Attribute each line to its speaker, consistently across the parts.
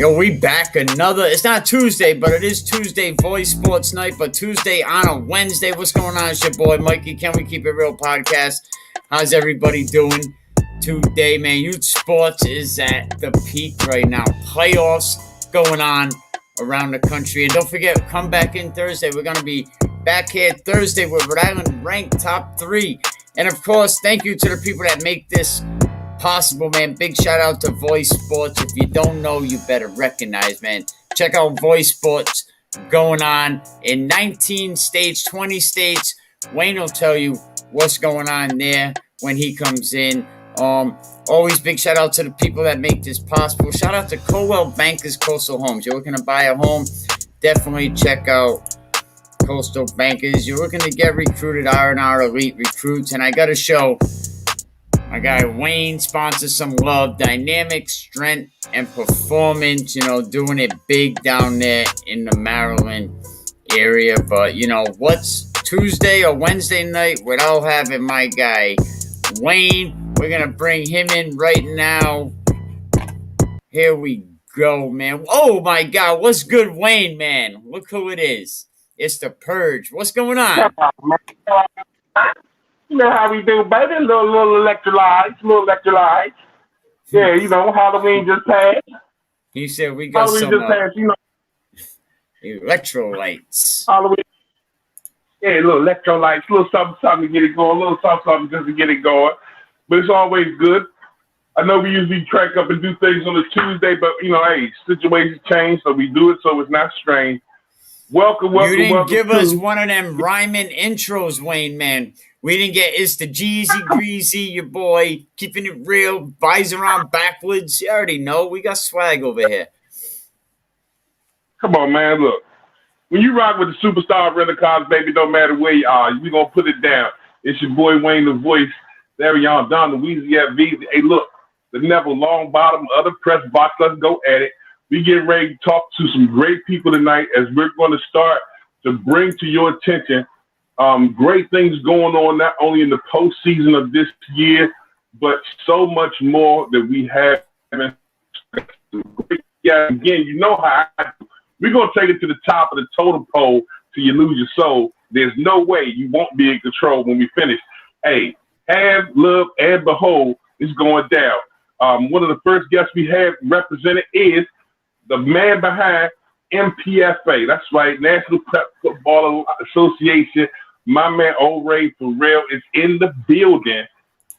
Speaker 1: Yo, we back another. It's not Tuesday, but it is Tuesday Voice Sports Night. But Tuesday on a Wednesday. What's going on? It's your boy Mikey. Can we keep it real podcast? How's everybody doing today, man? Youth sports is at the peak right now. Playoffs going on around the country, and don't forget, come back in Thursday. We're gonna be back here Thursday with Rhode Island ranked top 3, and of course, thank you to the people that make this possible, man. Big shout out to Voice Sports. If you don't know, you better recognize, man. Check out Voice Sports going on in 19 states, 20 states. Wayne will tell you what's going on there when he comes in. Always big shout out to the people that make this possible. Shout out to Coldwell Bankers Coastal Homes. You're looking to buy a home, definitely check out Coastal Bankers. You're looking to get recruited, R&R Elite Recruits, and I got to show my guy Wayne sponsors some love, dynamic strength and performance, doing it big down there in the Maryland area. But, what's Tuesday or Wednesday night without having my guy Wayne? We're going to bring him in right now. Here we go, man. Oh, my God. What's good, Wayne, man? Look who it is. It's the Purge. What's going on?
Speaker 2: You know how we do, baby. Little electrolytes. Yeah, Halloween just passed.
Speaker 1: He said we got
Speaker 2: Halloween
Speaker 1: some
Speaker 2: just passed,
Speaker 1: electrolytes.
Speaker 2: Halloween. Yeah, little electrolytes, little something to get it going, little something just to get it going. But it's always good. I know we usually crank up and do things on a Tuesday, but hey, situations change, so we do it so it's not strange. Welcome.
Speaker 1: You didn't give us one of them rhyming intros, Wayne, man. We didn't get It's the Jeezy Greasy, your boy, keeping it real, visor on backwards. You already know. We got swag over here.
Speaker 2: Come on, man. Look, when you rock with the superstar Rent-A-Cars, baby, don't matter where you are, we're going to put it down. It's your boy Wayne, the Voice. There we are, Don, the Weezy at Veezy. Hey, look, the Neville Longbottom, other press box. Let's go at it. We getting ready to talk to some great people tonight as we're going to start to bring to your attention great things going on, not only in the postseason of this year, but so much more that we have. Yeah, again, you know how we're going to take it to the top of the totem pole till you lose your soul. There's no way you won't be in control when we finish. Hey, have, love, and behold is going down. One of the first guests we have represented is the man behind MPFA. That's right, National Prep Football Association. My man O'Ray Farrell is in the building.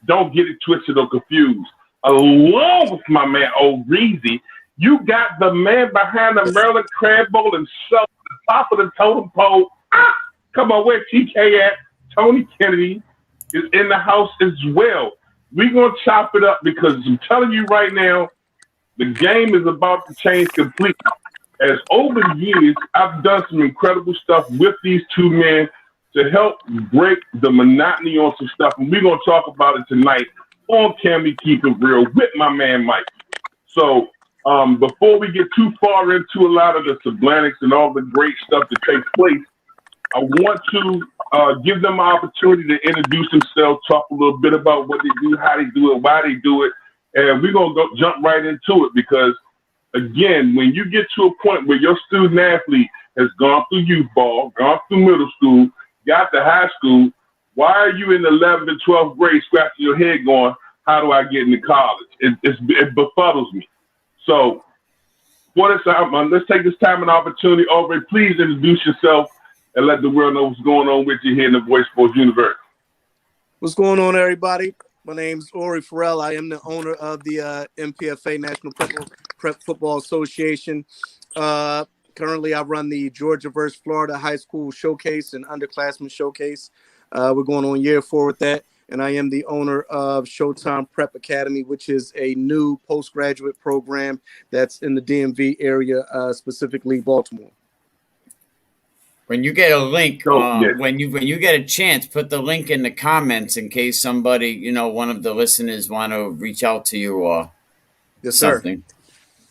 Speaker 2: Don't get it twisted or confused. Along with my man O'Reezy, you got the man behind the Maryland Crab Bowl and so at the top of the totem pole. Come on, where TK at? Tony Kennedy is in the house as well. We're going to chop it up because I'm telling you right now, the game is about to change completely. As over the years, I've done some incredible stuff with these two men to help break the monotony on some stuff. And we're going to talk about it tonight on Can We Keep It Real with my man, Mike. So before we get too far into a lot of the sublimics and all the great stuff that takes place, I want to give them an opportunity to introduce themselves, talk a little bit about what they do, how they do it, why they do it. And we're going to jump right into it because, again, when you get to a point where your student athlete has gone through youth ball, gone through middle school, got to high school, why are you in the 11th and 12th grade scratching your head going, how do I get into college? It befuddles me. So for this time, let's take this time and opportunity. Aubrey, please introduce yourself and let the world know what's going on with you here in the Voice Sports universe.
Speaker 3: What's going on, everybody? My name's Ori Farrell. I am the owner of the MPFA, National Prep Football Association. Currently, I run the Georgia vs. Florida High School Showcase and Underclassmen Showcase. We're going on year 4 with that. And I am the owner of Showtime Prep Academy, which is a new postgraduate program that's in the DMV area, specifically Baltimore.
Speaker 1: When you get a link, when you get a chance, put the link in the comments in case somebody, one of the listeners want to reach out to you or something.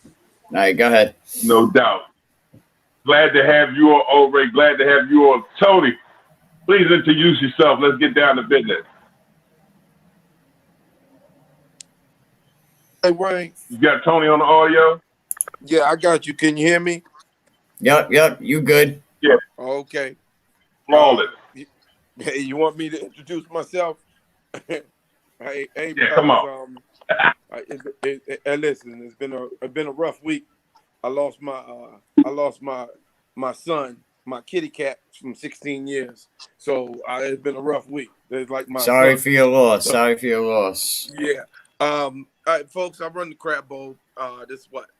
Speaker 1: All right, go ahead.
Speaker 2: No doubt. Glad to have you on, O'Ray. Glad to have you on. Tony, please introduce yourself. Let's get down to business.
Speaker 4: Hey, Wayne.
Speaker 2: You got Tony on the audio?
Speaker 4: Yeah, I got you. Can you hear me?
Speaker 1: Yep, you good.
Speaker 2: Yeah,
Speaker 4: Okay.
Speaker 2: flawless.
Speaker 4: Hey, you want me to introduce myself? Hey,
Speaker 2: Yeah, come
Speaker 4: fellas.
Speaker 2: on.
Speaker 4: Listen, it's been a rough week. I lost my son, my kitty cat from 16 years. So it's been a rough week. It's like my
Speaker 1: Sorry
Speaker 4: son.
Speaker 1: for your loss.
Speaker 4: So
Speaker 1: Sorry for your loss.
Speaker 4: yeah. All right, folks. I run the Crab Bowl. This is what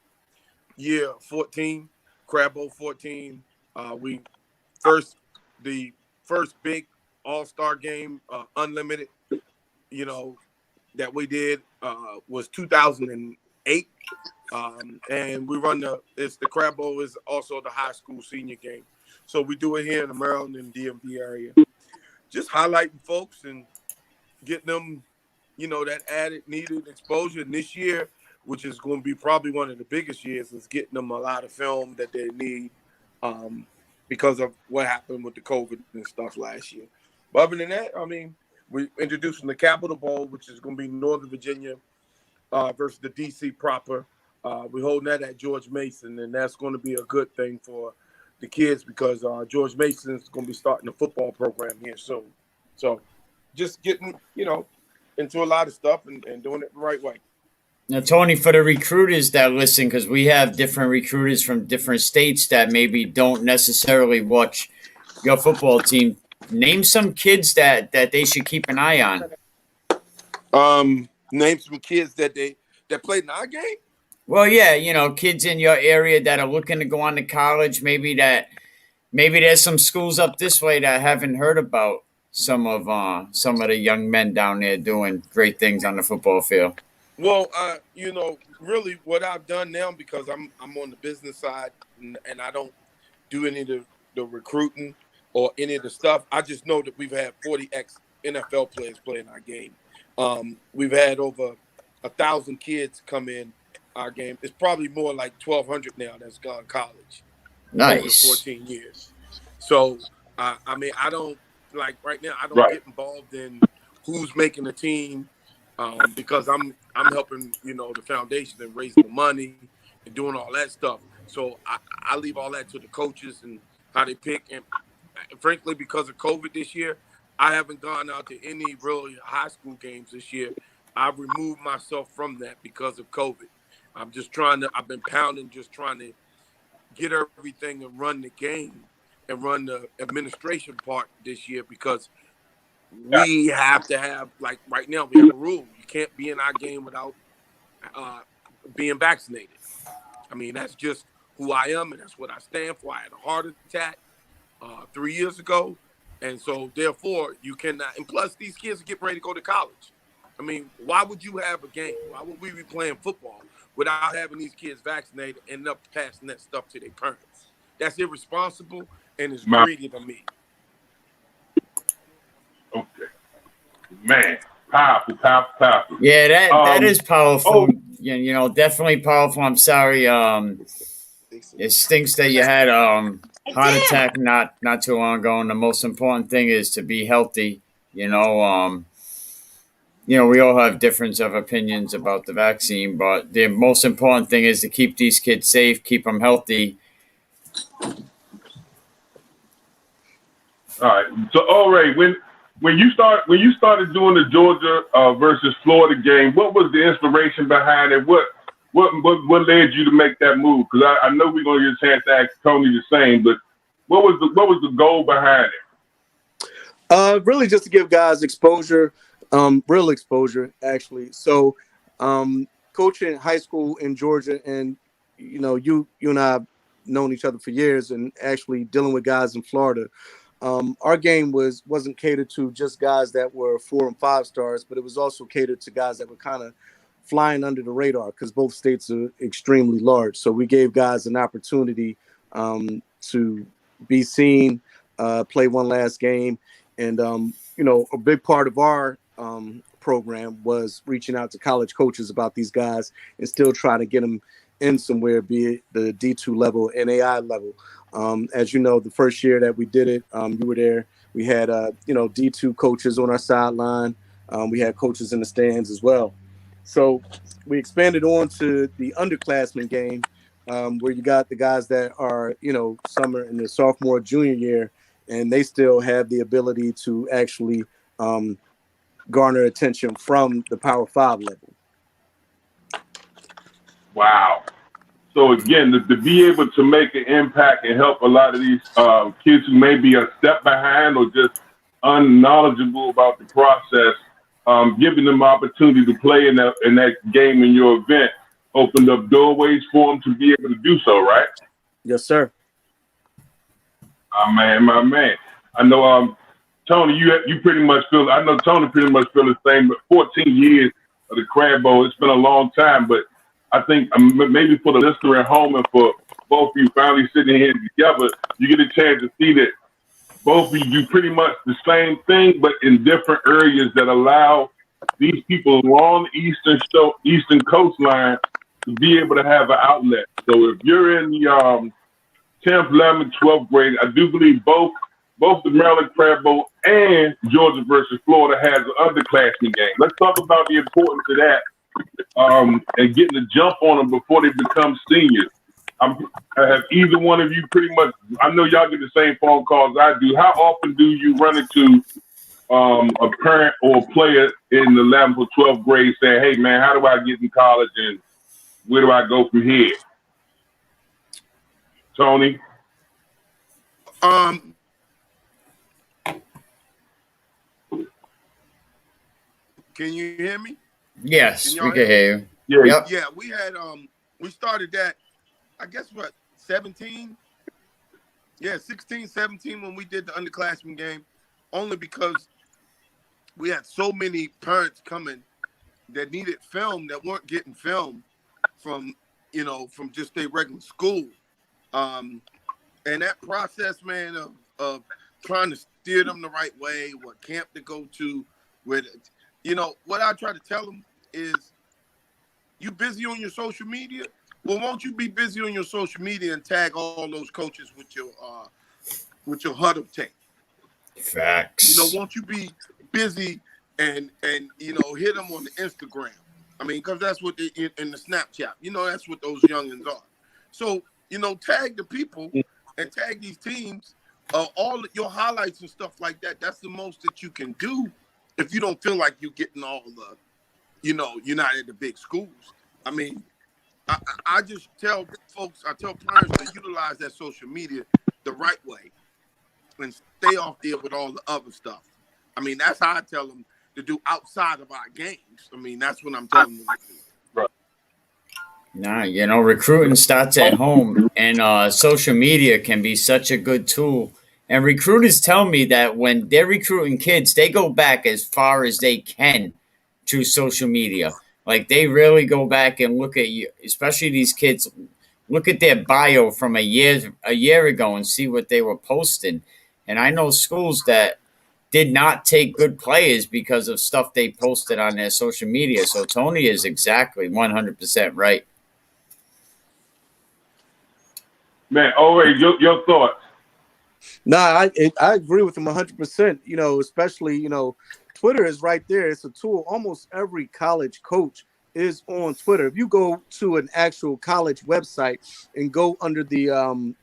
Speaker 4: year 14, Crab Bowl 14. We first the first big All-Star game, unlimited. You know that we did was 2008. And we run the Crab Bowl is also the high school senior game. So we do it here in the Maryland and DMV area. Just highlighting folks and getting them, that added needed exposure. And this year, which is going to be probably one of the biggest years, is getting them a lot of film that they need because of what happened with the COVID and stuff last year. But other than that, I mean, we're introducing the Capital Bowl, which is going to be Northern Virginia versus the DC proper. We're holding that at George Mason, and that's going to be a good thing for the kids because George Mason is going to be starting a football program here soon. So just getting, into a lot of stuff and doing it the right way.
Speaker 1: Now, Tony, for the recruiters that listen, because we have different recruiters from different states that maybe don't necessarily watch your football team, name some kids that they should keep an eye on.
Speaker 4: Name some kids that played in our game.
Speaker 1: Well, yeah, kids in your area that are looking to go on to college. Maybe there's some schools up this way that I haven't heard about. Some of the young men down there doing great things on the football field.
Speaker 4: Well, really what I've done now, because I'm on the business side and I don't do any of the recruiting or any of the stuff. I just know that we've had 40 ex-NFL players playing our game. We've had over 1,000 kids come in our game. It's probably more like 1,200 now that's gone college.
Speaker 1: Nice.
Speaker 4: Over 14 years. So, I mean, I don't, like right now, I don't get involved in who's making a team because I'm helping, the foundation and raising the money and doing all that stuff. So I leave all that to the coaches and how they pick. And frankly, because of COVID this year, I haven't gone out to any really high school games this year. I've removed myself from that because of COVID. I've been pounding, just trying to get everything and run the game and run the administration part this year because we have to have, like right now, we have a rule. You can't be in our game without being vaccinated. I mean, that's just who I am, and that's what I stand for. I had a heart attack 3 years ago, and so therefore you cannot. And plus, these kids are getting ready to go to college. I mean, why would you have a game? Why would we be playing football without having these kids vaccinated and end up passing that stuff to their parents? That's irresponsible and it's greedy to me.
Speaker 2: Okay. Man, powerful.
Speaker 1: Yeah, that is powerful. Definitely powerful. I'm sorry. It stinks that you had heart attack not too long ago. And the most important thing is to be healthy. We all have difference of opinions about the vaccine, but the most important thing is to keep these kids safe, keep them healthy.
Speaker 2: All right. So, Ray, when you started doing the Georgia versus Florida game, what was the inspiration behind it? What led you to make that move? Because I know we're gonna get a chance to ask Tony the same, but what was the goal behind it?
Speaker 3: Really just to give guys exposure, real exposure, actually. So, coaching high school in Georgia, and you and I have known each other for years, and actually dealing with guys in Florida. Our game wasn't catered to just guys that were 4 and 5 stars, but it was also catered to guys that were kind of flying under the radar because both states are extremely large. So we gave guys an opportunity to be seen, play one last game. And, a big part of our program was reaching out to college coaches about these guys and still trying to get them in somewhere, be it the D2 level, NAI level. As you know, the first year that we did it, you were there. We had, D2 coaches on our sideline. We had coaches in the stands as well. So we expanded on to the underclassmen game, where you got the guys that are, some are in their sophomore, junior year, and they still have the ability to actually garner attention from the Power 5 level.
Speaker 2: Wow. So again, to be able to make an impact and help a lot of these kids who may be a step behind or just unknowledgeable about the process, giving them opportunity to play in that game in your event opened up doorways for them to be able to do so, right?
Speaker 3: Yes, sir.
Speaker 2: My man. I know, Tony, you pretty much feel. I know Tony pretty much feel the same. But 14 years of the Crab Bowl, it's been a long time. But I think maybe for the listener at home and for both of you finally sitting here together, you get a chance to see that both of you do pretty much the same thing, but in different areas that allow these people along the eastern coastline to be able to have an outlet. So if you're in the 10th, 11th, 12th grade, I do believe both the Maryland Crab Bowl and Georgia versus Florida has an underclassmen game. Let's talk about the importance of that and getting the jump on them before they become seniors. Have either one of you pretty much, I know y'all get the same phone calls I do. How often do you run into a parent or a player in the 11th or 12th grade saying, hey, man, how do I get in college and where do I go from here? Tony?
Speaker 4: Can you hear me?
Speaker 1: Yes, we can hear you.
Speaker 2: Yeah.
Speaker 1: Yep.
Speaker 4: Yeah, we had we started that, I guess 17? Yeah, 16, 17 when we did the underclassmen game, only because we had so many parents coming that needed film that weren't getting film from just their regular school. And that process, man, of trying to steer them the right way, what camp to go to, what I try to tell them is, you busy on your social media? Well, won't you be busy on your social media and tag all those coaches with your huddle tape?
Speaker 1: Facts.
Speaker 4: Won't you be busy and hit them on the Instagram? I mean, because that's what in the Snapchat. That's what those youngins are. So tag the people and tag these teams. All your highlights and stuff like that. That's the most that you can do if you don't feel like you're getting all the, you're not at the big schools. I mean, I just tell folks, I tell parents to utilize that social media the right way and stay off there with all the other stuff. I mean, that's how I tell them to do outside of our games. I mean, that's what I'm telling them to do.
Speaker 1: Nah, recruiting starts at home, and social media can be such a good tool. And recruiters tell me that when they're recruiting kids, they go back as far as they can to social media. Like, they really go back and look at you, especially these kids, look at their bio from a year ago and see what they were posting. And I know schools that did not take good players because of stuff they posted on their social media. So Tony is exactly 100% right.
Speaker 2: Man, your thoughts?
Speaker 3: Nah, I agree with him 100%. Especially, Twitter is right there. It's a tool. Almost every college coach is on Twitter. If you go to an actual college website and go under the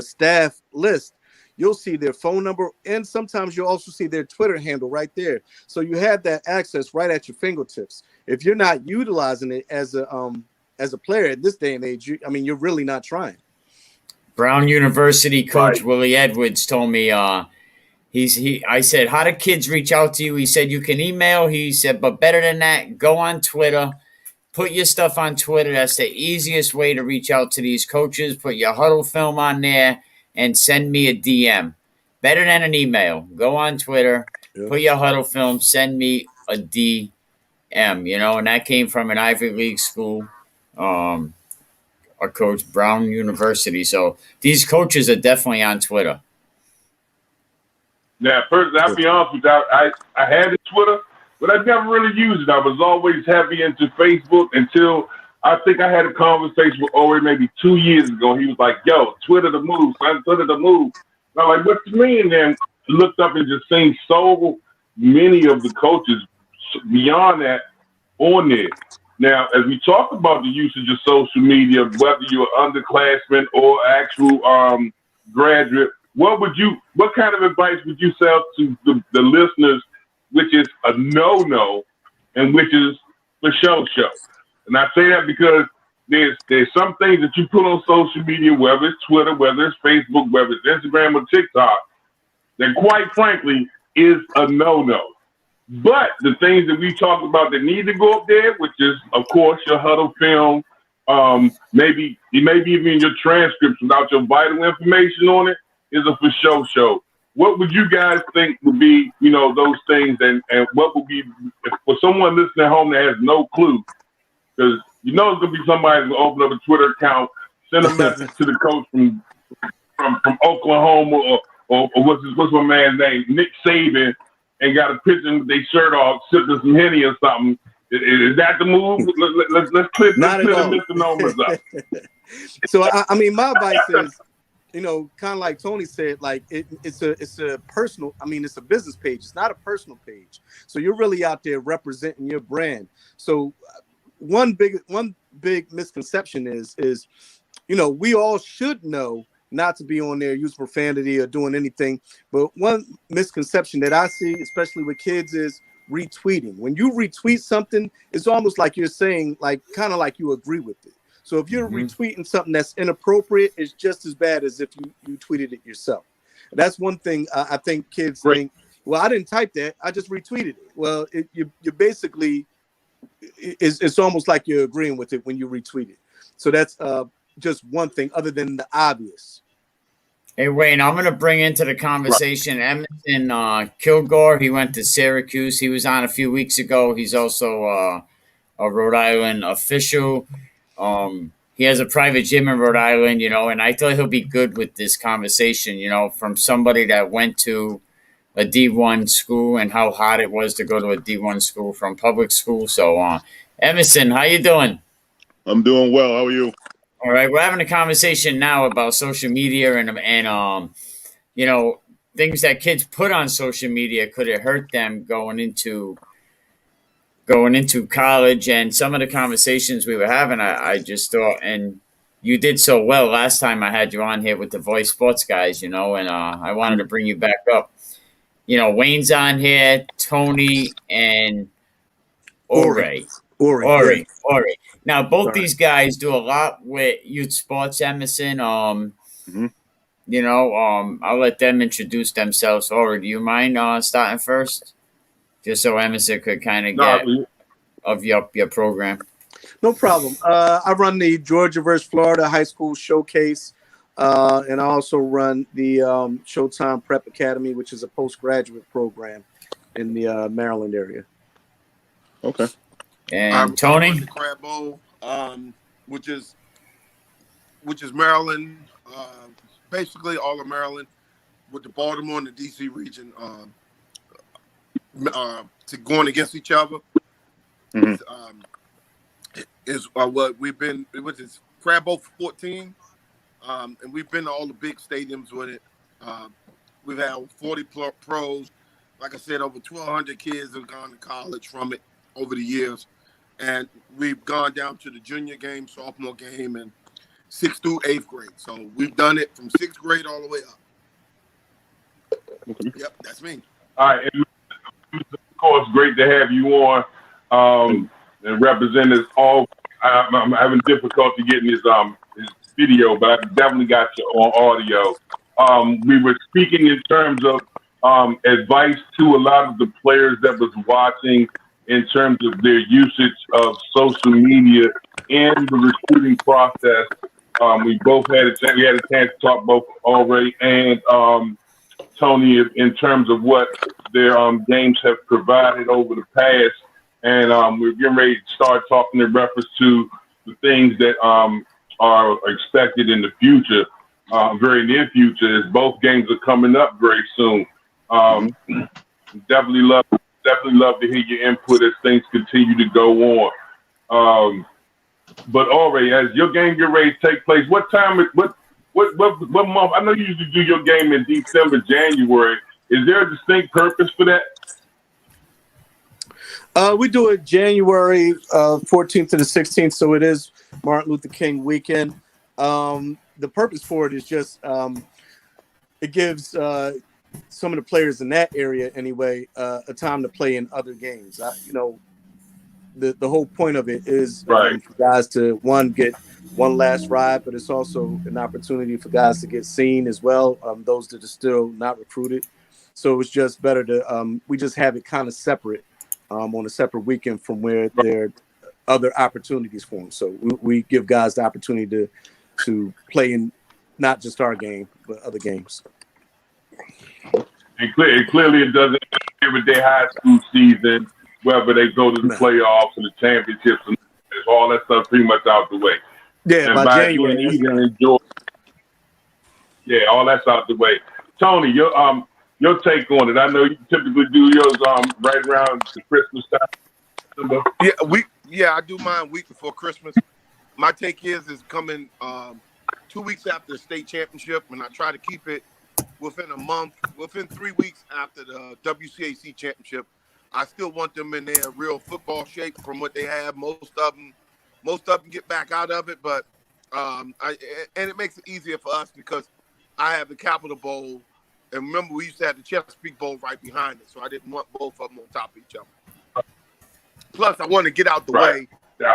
Speaker 3: staff list, you'll see their phone number, and sometimes you'll also see their Twitter handle right there. So you have that access right at your fingertips. If you're not utilizing it as a player at this day and age, you're really not trying.
Speaker 1: Brown University coach
Speaker 2: Right.
Speaker 1: Willie Edwards told me, I said, how do kids reach out to you? He said, you can email. He said, but better than that, go on Twitter, put your stuff on Twitter. That's the easiest way to reach out to these coaches. Put your huddle film on there and send me a DM. Better than an email. Go on Twitter, put your huddle film, send me a DM, and that came from an Ivy League school. A coach, Brown University. So these coaches are definitely on Twitter.
Speaker 2: Now, first, I'll be honest with you, I had a Twitter, but I never really used it. I was always heavy into Facebook until I think I had a conversation with Ori maybe 2 years ago. He was like, yo, Twitter the move, son, Twitter the move. And I'm like, what do you mean? And then looked up and just seen so many of the coaches beyond that on there. Now, as we talk about the usage of social media, whether you're an underclassman or actual graduate, what kind of advice would you sell to the listeners, which is a no-no and which is for show? And I say that because there's some things that you put on social media, whether it's Twitter, whether it's Facebook, whether it's Instagram or TikTok, that quite frankly is a no-no. But the things that we talk about that need to go up there, which is, of course, your huddle film, maybe even your transcripts without your vital information on it, is a for show. What would you guys think would be, those things, and what would be, for someone listening at home that has no clue, because it's going to be somebody who's going to open up a Twitter account, send a message to the coach from Oklahoma or what's my man's name, Nick Saban, and got a picture with their shirt off, sipping some Henny or something. Is that the move? Let's clear the misnomers up.
Speaker 3: So I mean, my advice is, kind of like Tony said, like it's a personal. I mean, it's a business page. It's not a personal page. So you're really out there representing your brand. So one big misconception is we all should know not to be on there using profanity or doing anything. But one misconception that I see, especially with kids, is retweeting. When you retweet something, it's almost like you're saying, like, kind of like you agree with it. So if you're retweeting something that's inappropriate, it's just as bad as if you tweeted it yourself. That's one thing I think kids think, well, I didn't type that, I just retweeted it. Well, you basically, it's almost like you're agreeing with it when you retweet it. So that's just one thing other than the obvious.
Speaker 1: Hey, Wayne, I'm going to bring into the conversation Emerson Kilgore. He went to Syracuse. He was on a few weeks ago. He's also a Rhode Island official. He has a private gym in Rhode Island, and I thought he'll be good with this conversation, from somebody that went to a D1 school and how hard it was to go to a D1 school from public school. So, Emerson, how you doing?
Speaker 5: I'm doing well. How are you?
Speaker 1: All right, we're having a conversation now about social media and things that kids put on social media. Could it hurt them going into college? And some of the conversations we were having, I just thought, and you did so well last time I had you on here with the Voice Sports guys, and I wanted to bring you back up. Wayne's on here, Tony, and Ori. Now, both these guys do a lot with youth sports, Emerson. I'll let them introduce themselves. Ori, do you mind starting first? Just so Emerson could kind of get of your program.
Speaker 3: No problem. I run the Georgia versus Florida High School Showcase, and I also run the Showtime Prep Academy, which is a postgraduate program in the Maryland area.
Speaker 5: Okay.
Speaker 1: And Tony,
Speaker 4: the Crab Bowl, which is Maryland, basically all of Maryland, with the Baltimore and the DC region to going against each other. Is what we've been, which is Crab Bowl 14, and we've been to all the big stadiums with it. We've had 40 pros. Like I said, over 1,200 kids have gone to college from it over the years. And we've gone down to the junior game, sophomore game, and 6th through 8th grade. So we've done it from 6th grade all the way up. Yep, that's me.
Speaker 2: All right. And of course, great to have you on and represent us all. I'm having difficulty getting his video, but I definitely got you on audio. We were speaking in terms of advice to a lot of the players that was watching in terms of their usage of social media in the recruiting process. We both had a chance to talk both Ori and Tony in terms of what their games have provided over the past. And we're getting ready to start talking in reference to the things that are expected in the future, very near future, as both games are coming up very soon. Definitely love to hear your input as things continue to go on. But Ori, as your game get ready to take place, what month? I know you usually do your game in December, January. Is there a distinct purpose for that?
Speaker 3: We do it January 14th to the 16th, so it is Martin Luther King weekend. The purpose for it is just it gives some of the players in that area anyway a time to play in other games. The whole point of it is
Speaker 2: Right.
Speaker 3: for guys to get one last ride, but it's also an opportunity for guys to get seen as well. Those that are still not recruited. So it's just better to we just have it kind of separate on a separate weekend from where there are other opportunities for them. So we give guys the opportunity to play in not just our game, but other games.
Speaker 2: And clearly it doesn't interfere with their high school season, whether they go to the playoffs and the championships, and all that stuff pretty much out the way.
Speaker 3: Yeah,
Speaker 2: and
Speaker 3: by
Speaker 2: by
Speaker 3: January,
Speaker 2: then, you can enjoy. Yeah, all that's out the way. Tony, your take on it. I know you typically do yours right around the Christmas time.
Speaker 4: I do mine week before Christmas. My take is coming 2 weeks after the state championship, and I try to keep it within a month, within 3 weeks after the WCAC championship. I still want them in their real football shape from what they have. Most of them get back out of it, but and it makes it easier for us because I have the Capital Bowl, and remember we used to have the Chesapeake Bowl right behind it, so I didn't want both of them on top of each other. Plus, I want to get out the way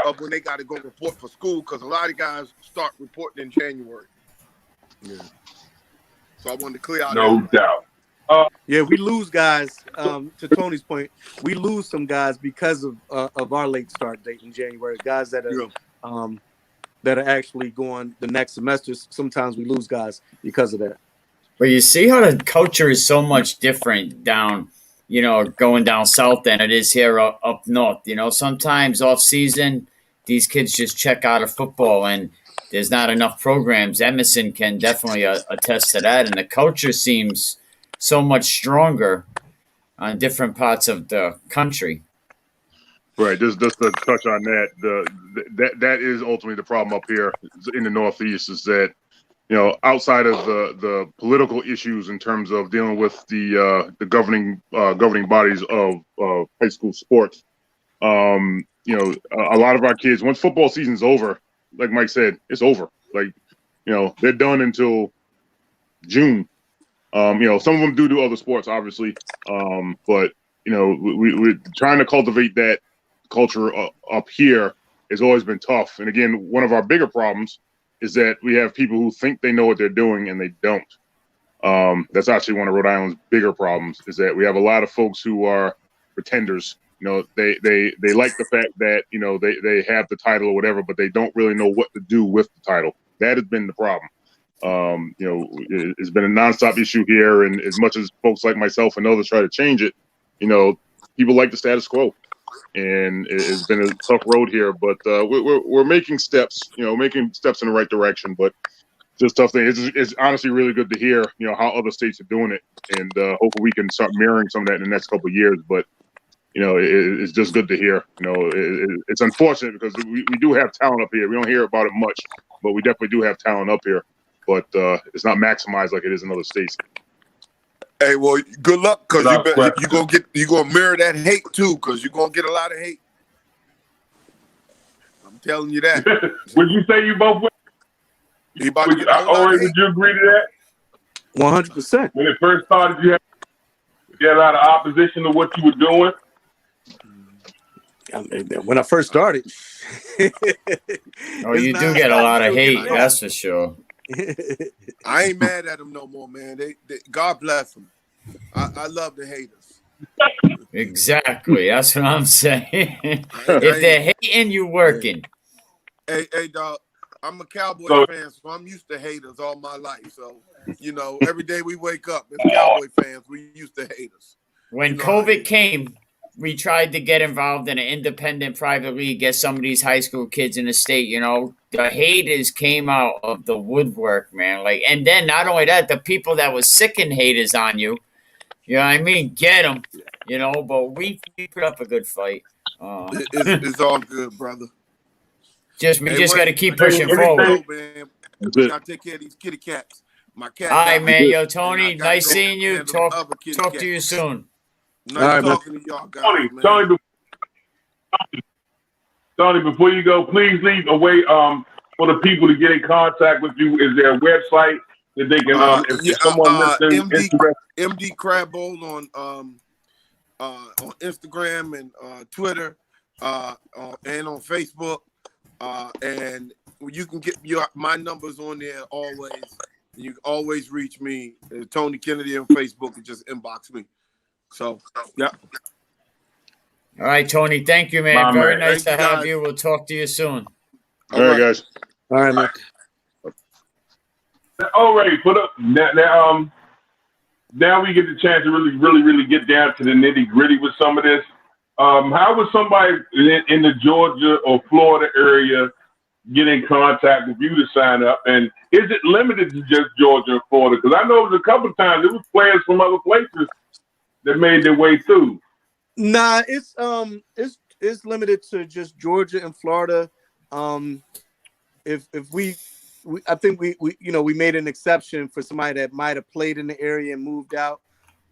Speaker 4: of when they got to go report for school because a lot of guys start reporting in January. Yeah. So I wanted to clear out.
Speaker 2: No doubt.
Speaker 3: We lose guys. To Tony's point, we lose some guys because of our late start date in January. Guys that are actually going the next semester. Sometimes we lose guys because of that.
Speaker 1: But you see how the culture is so much different down, going down south than it is here up north. Sometimes off season, these kids just check out of football and there's not enough programs. Emerson can definitely attest to that. And the culture seems so much stronger on different parts of the country.
Speaker 5: Right. Just to touch on that, that is ultimately the problem up here in the Northeast is that, outside of the political issues in terms of dealing with the governing bodies of high school sports, a lot of our kids, once football season's over, like Mike said, it's over. Like, they're done until June. Some of them do other sports, obviously, but we're trying to cultivate that culture up here has always been tough. And again, one of our bigger problems is that we have people who think they know what they're doing and they don't. That's actually one of Rhode Island's bigger problems is that we have a lot of folks who are pretenders. They like the fact that, they have the title or whatever, but they don't really know what to do with the title. That has been the problem. It's been a nonstop issue here. And as much as folks like myself and others try to change it, people like the status quo. And it's been a tough road here, but we're making steps, making steps in the right direction. But just tough thing. It's honestly really good to hear, how other states are doing it, and hopefully we can start mirroring some of that in the next couple of years. But it's just good to hear. It's unfortunate because we do have talent up here. We don't hear about it much, but we definitely do have talent up here. But it's not maximized like it is in other states.
Speaker 4: Hey, well, good luck because you gonna mirror that hate too, because you're gonna get a lot of hate. I'm telling you that.
Speaker 2: Would you say you both went? Would you agree to that?
Speaker 3: 100%.
Speaker 2: When it first started, you had a lot of opposition to what you were doing.
Speaker 3: When I first started,
Speaker 1: you do get a lot of hate. That's for sure.
Speaker 4: I ain't mad at them no more, man. They God bless them. I love the haters.
Speaker 1: Exactly. That's what I'm saying. If they're hating, you working.
Speaker 4: Hey, dog. I'm a Cowboy fan, so I'm used to haters all my life. So, every day we wake up as Cowboy fans, we used to haters.
Speaker 1: When COVID came, we tried to get involved in an independent private league, get some of these high school kids in the state, the haters came out of the woodwork, man. And then not only that, the people that was sicking haters on you, what I mean? Get them, but we put up a good fight.
Speaker 4: It's all good, brother.
Speaker 1: We just got to keep pushing forward.
Speaker 4: Man. We got to take care of these kitty cats. My cat.
Speaker 1: All right, man. Yo, Tony, nice seeing you. Talk to you soon.
Speaker 4: Nice talking to y'all guys,
Speaker 2: Tony, Tony, before you go, please leave a way for the people to get in contact with you. Is there a website that they can if someone listening
Speaker 4: MD Crab Bowl on Instagram and Twitter and on Facebook, and you can get my numbers on there always. You can always reach me, Tony Kennedy on Facebook, and just inbox me. So, yeah.
Speaker 1: All right, Tony. Thank you, man. Very nice to have you. We'll talk to you soon.
Speaker 5: All right, guys.
Speaker 3: All right, man.
Speaker 2: All right, put up now. Now we get the chance to really get down to the nitty gritty with some of this. How would somebody in the Georgia or Florida area get in contact with you to sign up? And is it limited to just Georgia and Florida? Because I know it was a couple of times there was players from other places that made their way through.
Speaker 3: Nah, it's limited to just Georgia and Florida. If we I think we made an exception for somebody that might have played in the area and moved out.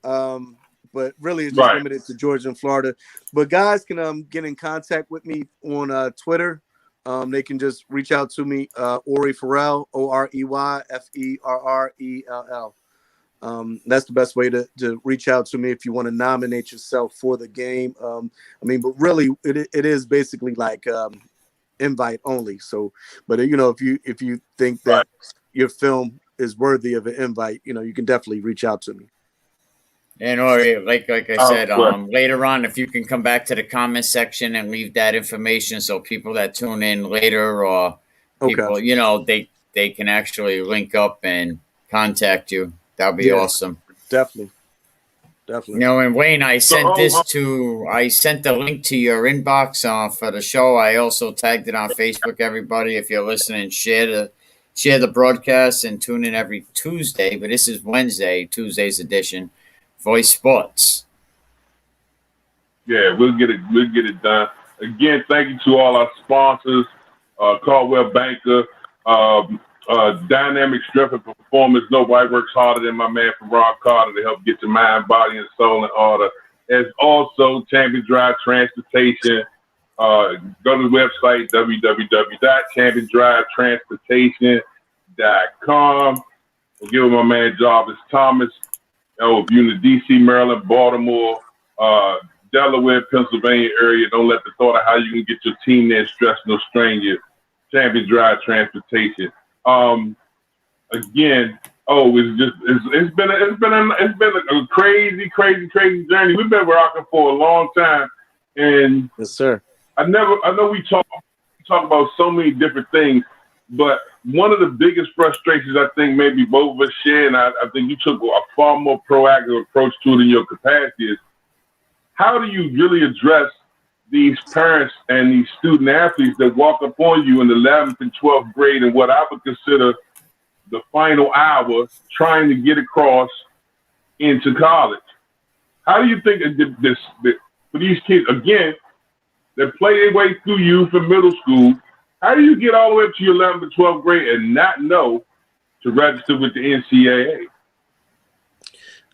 Speaker 3: But really it's just limited to Georgia and Florida. But guys can get in contact with me on Twitter. They can just reach out to me, Ori Ferrell, OREYFERRELL. That's the best way to reach out to me if you want to nominate yourself for the game. But really it is basically like invite only. So, but if you think that your film is worthy of an invite, you can definitely reach out to me. And
Speaker 1: or like I said, later on, if you can come back to the comment section and leave that information, so people that tune in later or people, they can actually link up and contact you. That'd be awesome.
Speaker 3: Definitely.
Speaker 1: And Wayne, I sent the link to your inbox for the show. I also tagged it on Facebook. Everybody, if you're listening, share the broadcast and tune in every Tuesday. But this is Tuesday's edition. Voice Sports.
Speaker 2: Yeah, we'll get it done. Again, thank you to all our sponsors, Caldwell Banker, Dynamic Strength and Performance. Nobody works harder than my man from Rob Carter to help get your mind, body, and soul in order. As also Champion Drive Transportation. Go to the website, www.championdrivetransportation.com. We'll give my man Jarvis Thomas. If you're in the D.C., Maryland, Baltimore, Delaware, Pennsylvania area, don't let the thought of how you can get your team there stress no strain you. Champion Drive Transportation. Again, it's been a crazy journey. We've been rocking for a long time, and
Speaker 3: yes, sir.
Speaker 2: I know we talk about so many different things, but one of the biggest frustrations I think maybe both of us share, and I think you took a far more proactive approach to it in your capacity, is how do you really address these parents and these student athletes that walk up on you in the 11th and 12th grade in what I would consider the final hour trying to get across into college? How do you think this for these kids, again, that play their way through youth and middle school, how do you get all the way up to your 11th and 12th grade and not know to register with the NCAA?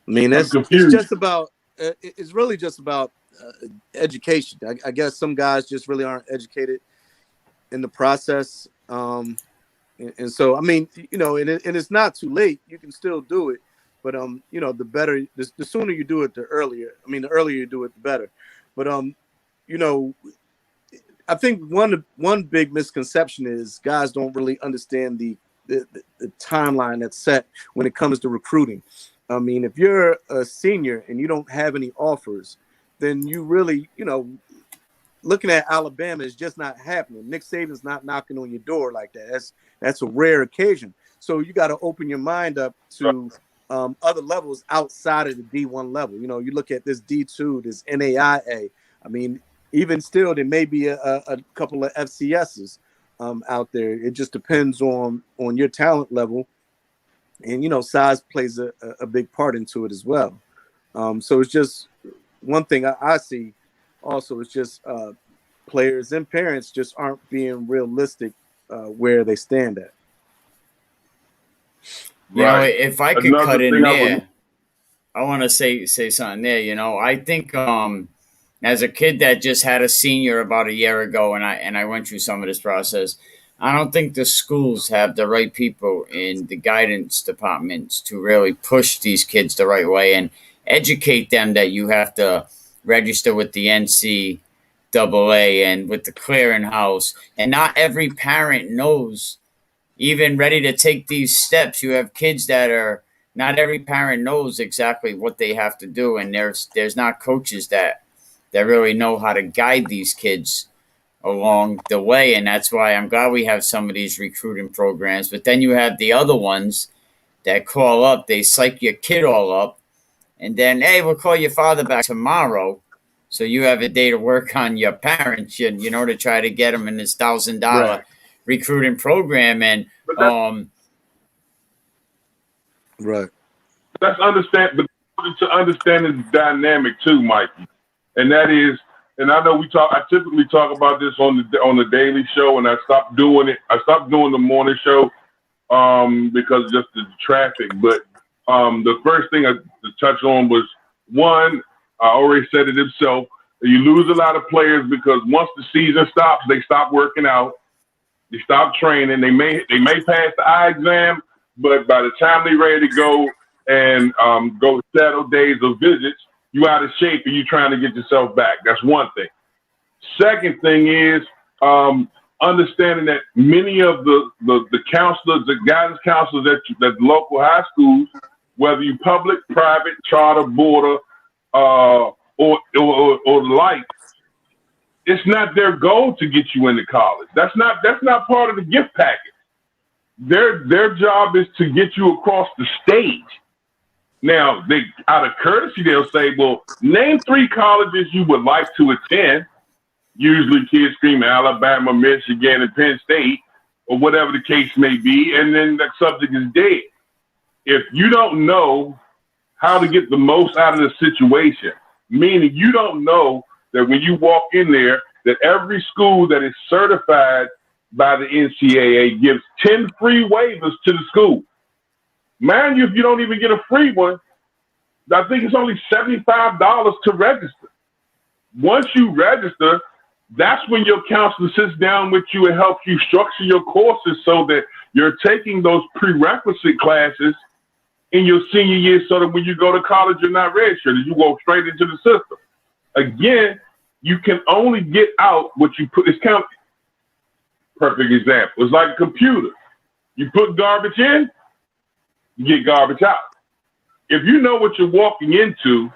Speaker 3: It's just about, it's really just about education. I guess some guys just really aren't educated in the process. And so, and it's not too late. You can still do it. But, the sooner you do it, the earlier. The earlier you do it, the better. But, I think one big misconception is guys don't really understand the timeline that's set when it comes to recruiting. If you're a senior and you don't have any offers, then you really, looking at Alabama is just not happening. Nick Saban's not knocking on your door like that. That's a rare occasion. So you got to open your mind up to other levels outside of the D1 level. You look at this D2, this NAIA. Even still, there may be a couple of FCSs out there. It just depends on your talent level. And, size plays a big part into it as well. So it's just one thing I see also is just players and parents just aren't being realistic where they stand at.
Speaker 1: If I could cut in there, I want to say something there. I think as a kid that just had a senior about a year ago, and I went through some of this process. I don't think the schools have the right people in the guidance departments to really push these kids the right way and educate them that you have to register with the NCAA and with the clearinghouse. And not every parent knows, even ready to take these steps. You have kids that are, not every parent knows exactly what they have to do, and there's not coaches that really know how to guide these kids along the way. And that's why I'm glad we have some of these recruiting programs. But then you have the other ones that call up, they psych your kid all up, and then, hey, we'll call your father back tomorrow. So you have a day to work on your parents, to try to get them in this $1,000 recruiting program. And
Speaker 3: right.
Speaker 2: That's understand, but to understand the dynamic too, Mikey, and that is, and I know I typically talk about this on the daily show, and I stopped doing it. I stopped doing the morning show because of just the traffic. But the first thing to touch on was, one, I already said it himself. You lose a lot of players because once the season stops, they stop working out, they stop training. They may pass the eye exam, but by the time they're ready to go and go shadow days of visits, you out of shape and you're trying to get yourself back. That's one thing. Second thing is understanding that many of the counselors, the guidance counselors at local high schools, whether you public, private, charter, border, or the like, it's not their goal to get you into college. That's not part of the gift package. Their job is to get you across the stage. Now, out of courtesy, they'll say, well, name 3 colleges you would like to attend. Usually kids scream Alabama, Michigan, and Penn State, or whatever the case may be, and then that subject is dead. If you don't know how to get the most out of the situation, meaning you don't know that when you walk in there, that every school that is certified by the NCAA gives 10 free waivers to the school. Mind you, if you don't even get a free one, I think it's only $75 to register. Once you register, that's when your counselor sits down with you and helps you structure your courses so that you're taking those prerequisite classes in your senior year so that when you go to college, you're not registered. You go straight into the system. Again, you can only get out what you put. It's kind of perfect example. It's like a computer. You put garbage in, you get garbage out. If you know what you're walking into,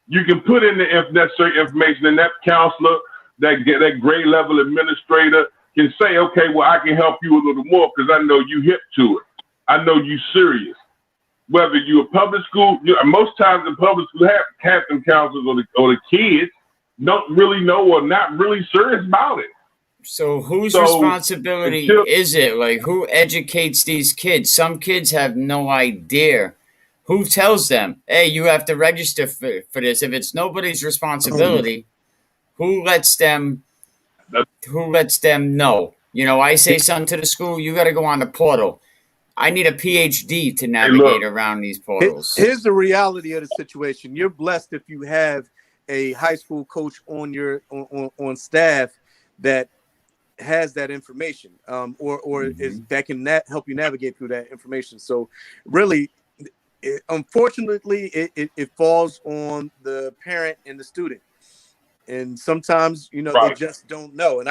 Speaker 2: you can put in the necessary information, and that counselor, that grade level administrator can say, okay, well, I can help you a little more because I know you hip to it. I know you serious. Whether you're a public school, most times in public school, have them counselors or the kids don't really know or not really serious about it.
Speaker 1: So whose responsibility is it? Like, who educates these kids? Some kids have no idea. Who tells them, hey, you have to register for this? If it's nobody's responsibility, who lets them know? I say something to the school, you got to go on the portal. I need a PhD to navigate around these portals.
Speaker 3: Here's the reality of the situation. You're blessed if you have a high school coach on your on staff that has that information, or is that can help you navigate through that information. So really, unfortunately, it falls on the parent and the student, and sometimes they just don't know, and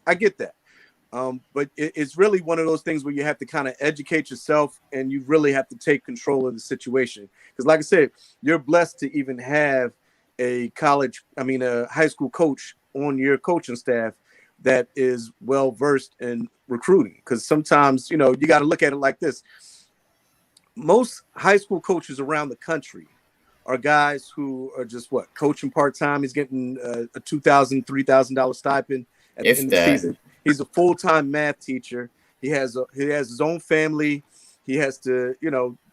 Speaker 3: I get that. But it's really one of those things where you have to kind of educate yourself, and you really have to take control of the situation. Because like I said, you're blessed to even have a high school coach on your coaching staff that is well versed in recruiting. Because sometimes, you got to look at it like this. Most high school coaches around the country are guys who are just coaching part-time. He's getting a $2,000, $3,000 stipend at the end of the season. He's a full-time math teacher. He has his own family. He has to,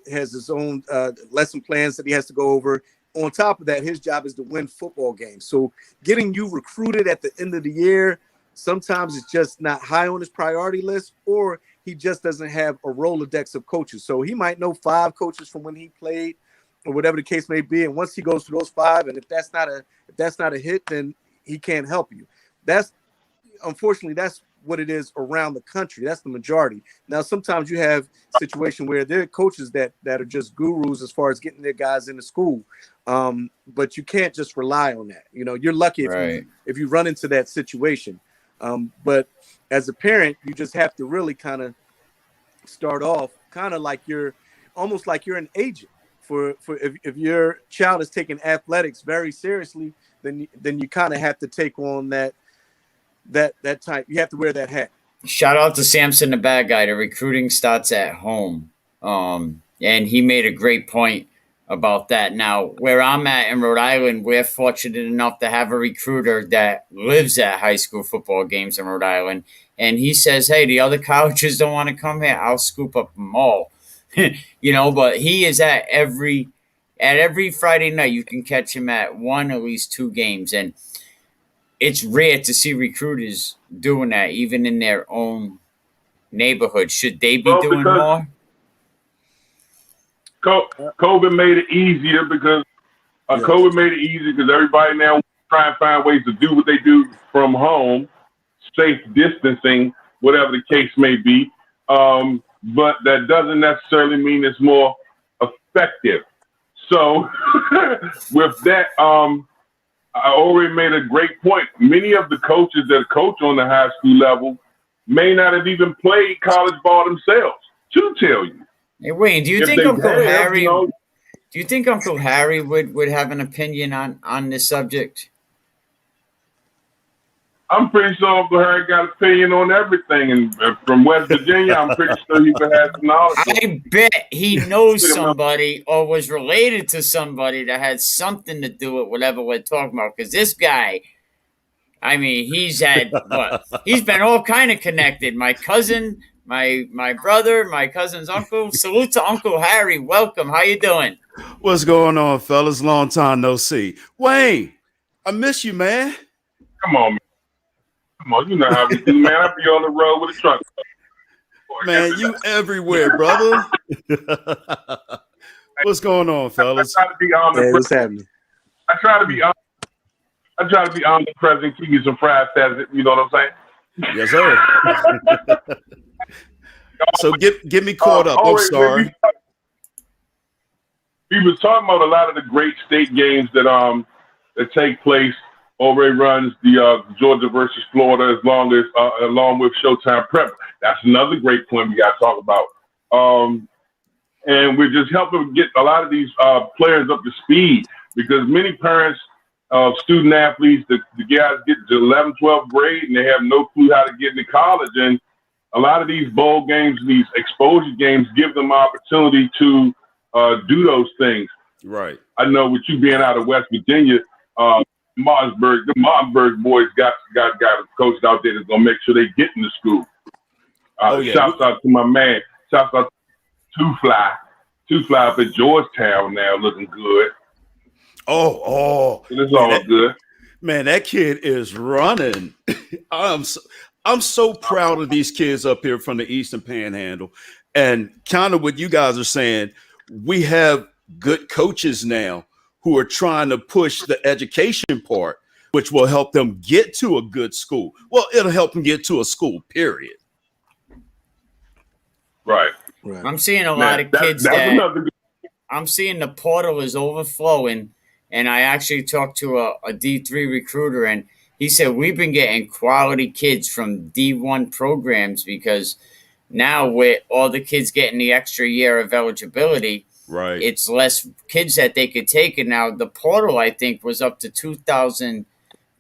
Speaker 3: has his own lesson plans that he has to go over. On top of that, his job is to win football games. So getting you recruited at the end of the year, sometimes it's just not high on his priority list, or he just doesn't have a Rolodex of coaches. So he might know 5 coaches from when he played, or whatever the case may be. And once he goes through those 5, and if that's not a hit, then he can't help you. Unfortunately, that's what it is around the country. That's the majority. Now, sometimes you have a situation where there are coaches that are just gurus as far as getting their guys into school. But you can't just rely on that. You're lucky if you run into that situation. But as a parent, you just have to really kind of start off kind of like you're almost like you're an agent for if your child is taking athletics very seriously, then you kind of have to take on that type. You have to wear that hat.
Speaker 1: Shout out to Samson the Bad Guy. The recruiting starts at home. And he made a great point about that. Now, where I'm at in Rhode Island, we're fortunate enough to have a recruiter that lives at high school football games in Rhode Island. And he says, hey, the other colleges don't want to come here. I'll scoop up them all. But he is at every Friday night. You can catch him at at least two games. And it's rare to see recruiters doing that, even in their own neighborhood. Should they be doing more?
Speaker 2: COVID made it easier because everybody now try and find ways to do what they do from home, safe distancing, whatever the case may be. But that doesn't necessarily mean it's more effective. So with that, I already made a great point. Many of the coaches that coach on the high school level may not have even played college ball themselves. To tell you.
Speaker 1: Hey, Wayne, do you think Uncle Harry would have an opinion on this subject?
Speaker 2: I'm pretty sure Uncle Harry got an opinion on everything, and from West Virginia, I'm pretty sure he would have some knowledge.
Speaker 1: I bet he knows somebody or was related to somebody that had something to do with whatever we're talking about. Because this guy, I mean, he's been all kind of connected. My cousin, my brother, my cousin's uncle. Salute to Uncle Harry. Welcome. How you doing?
Speaker 6: What's going on, fellas? Long time no see. Wayne, I miss you, man.
Speaker 2: Come on, you know how we do, man. I be on the road with a truck.
Speaker 6: Man, you everywhere, brother. What's going on, fellas?
Speaker 2: I try to be omnipresent.
Speaker 3: What's happening?
Speaker 2: I try to be omnipresent, keep you some fried pheasant. You know what I'm saying?
Speaker 6: Yes, sir. So get me caught up. I'm sorry.
Speaker 2: We was talking about a lot of the great state games that take place. Already runs the Georgia versus Florida along with Showtime Prep. That's another great point we got to talk about. And we're just helping get a lot of these players up to speed because many parents of student athletes, the guys get to 11th, 12th grade and they have no clue how to get into college. And a lot of these bowl games, these exposure games give them opportunity to do those things.
Speaker 6: Right.
Speaker 2: I know with you being out of West Virginia, the Martinsburg boys got a coach out there that's gonna make sure they get into school. Shouts out to my man. Shouts out to Two Fly up at Georgetown now, looking good.
Speaker 6: Oh,
Speaker 2: it's all good.
Speaker 6: Man, that kid is running. I'm so proud of these kids up here from the Eastern Panhandle, and kind of what you guys are saying. We have good coaches now who are trying to push the education part, which will help them get to a good school. Well, it'll help them get to a school, period.
Speaker 2: Right.
Speaker 1: I'm seeing a lot of kids I'm seeing the portal is overflowing, and I actually talked to a D3 recruiter, and he said we've been getting quality kids from D1 programs because now with all the kids getting the extra year of eligibility,
Speaker 6: right,
Speaker 1: it's less kids that they could take. And now the portal, I think, was up to 2,000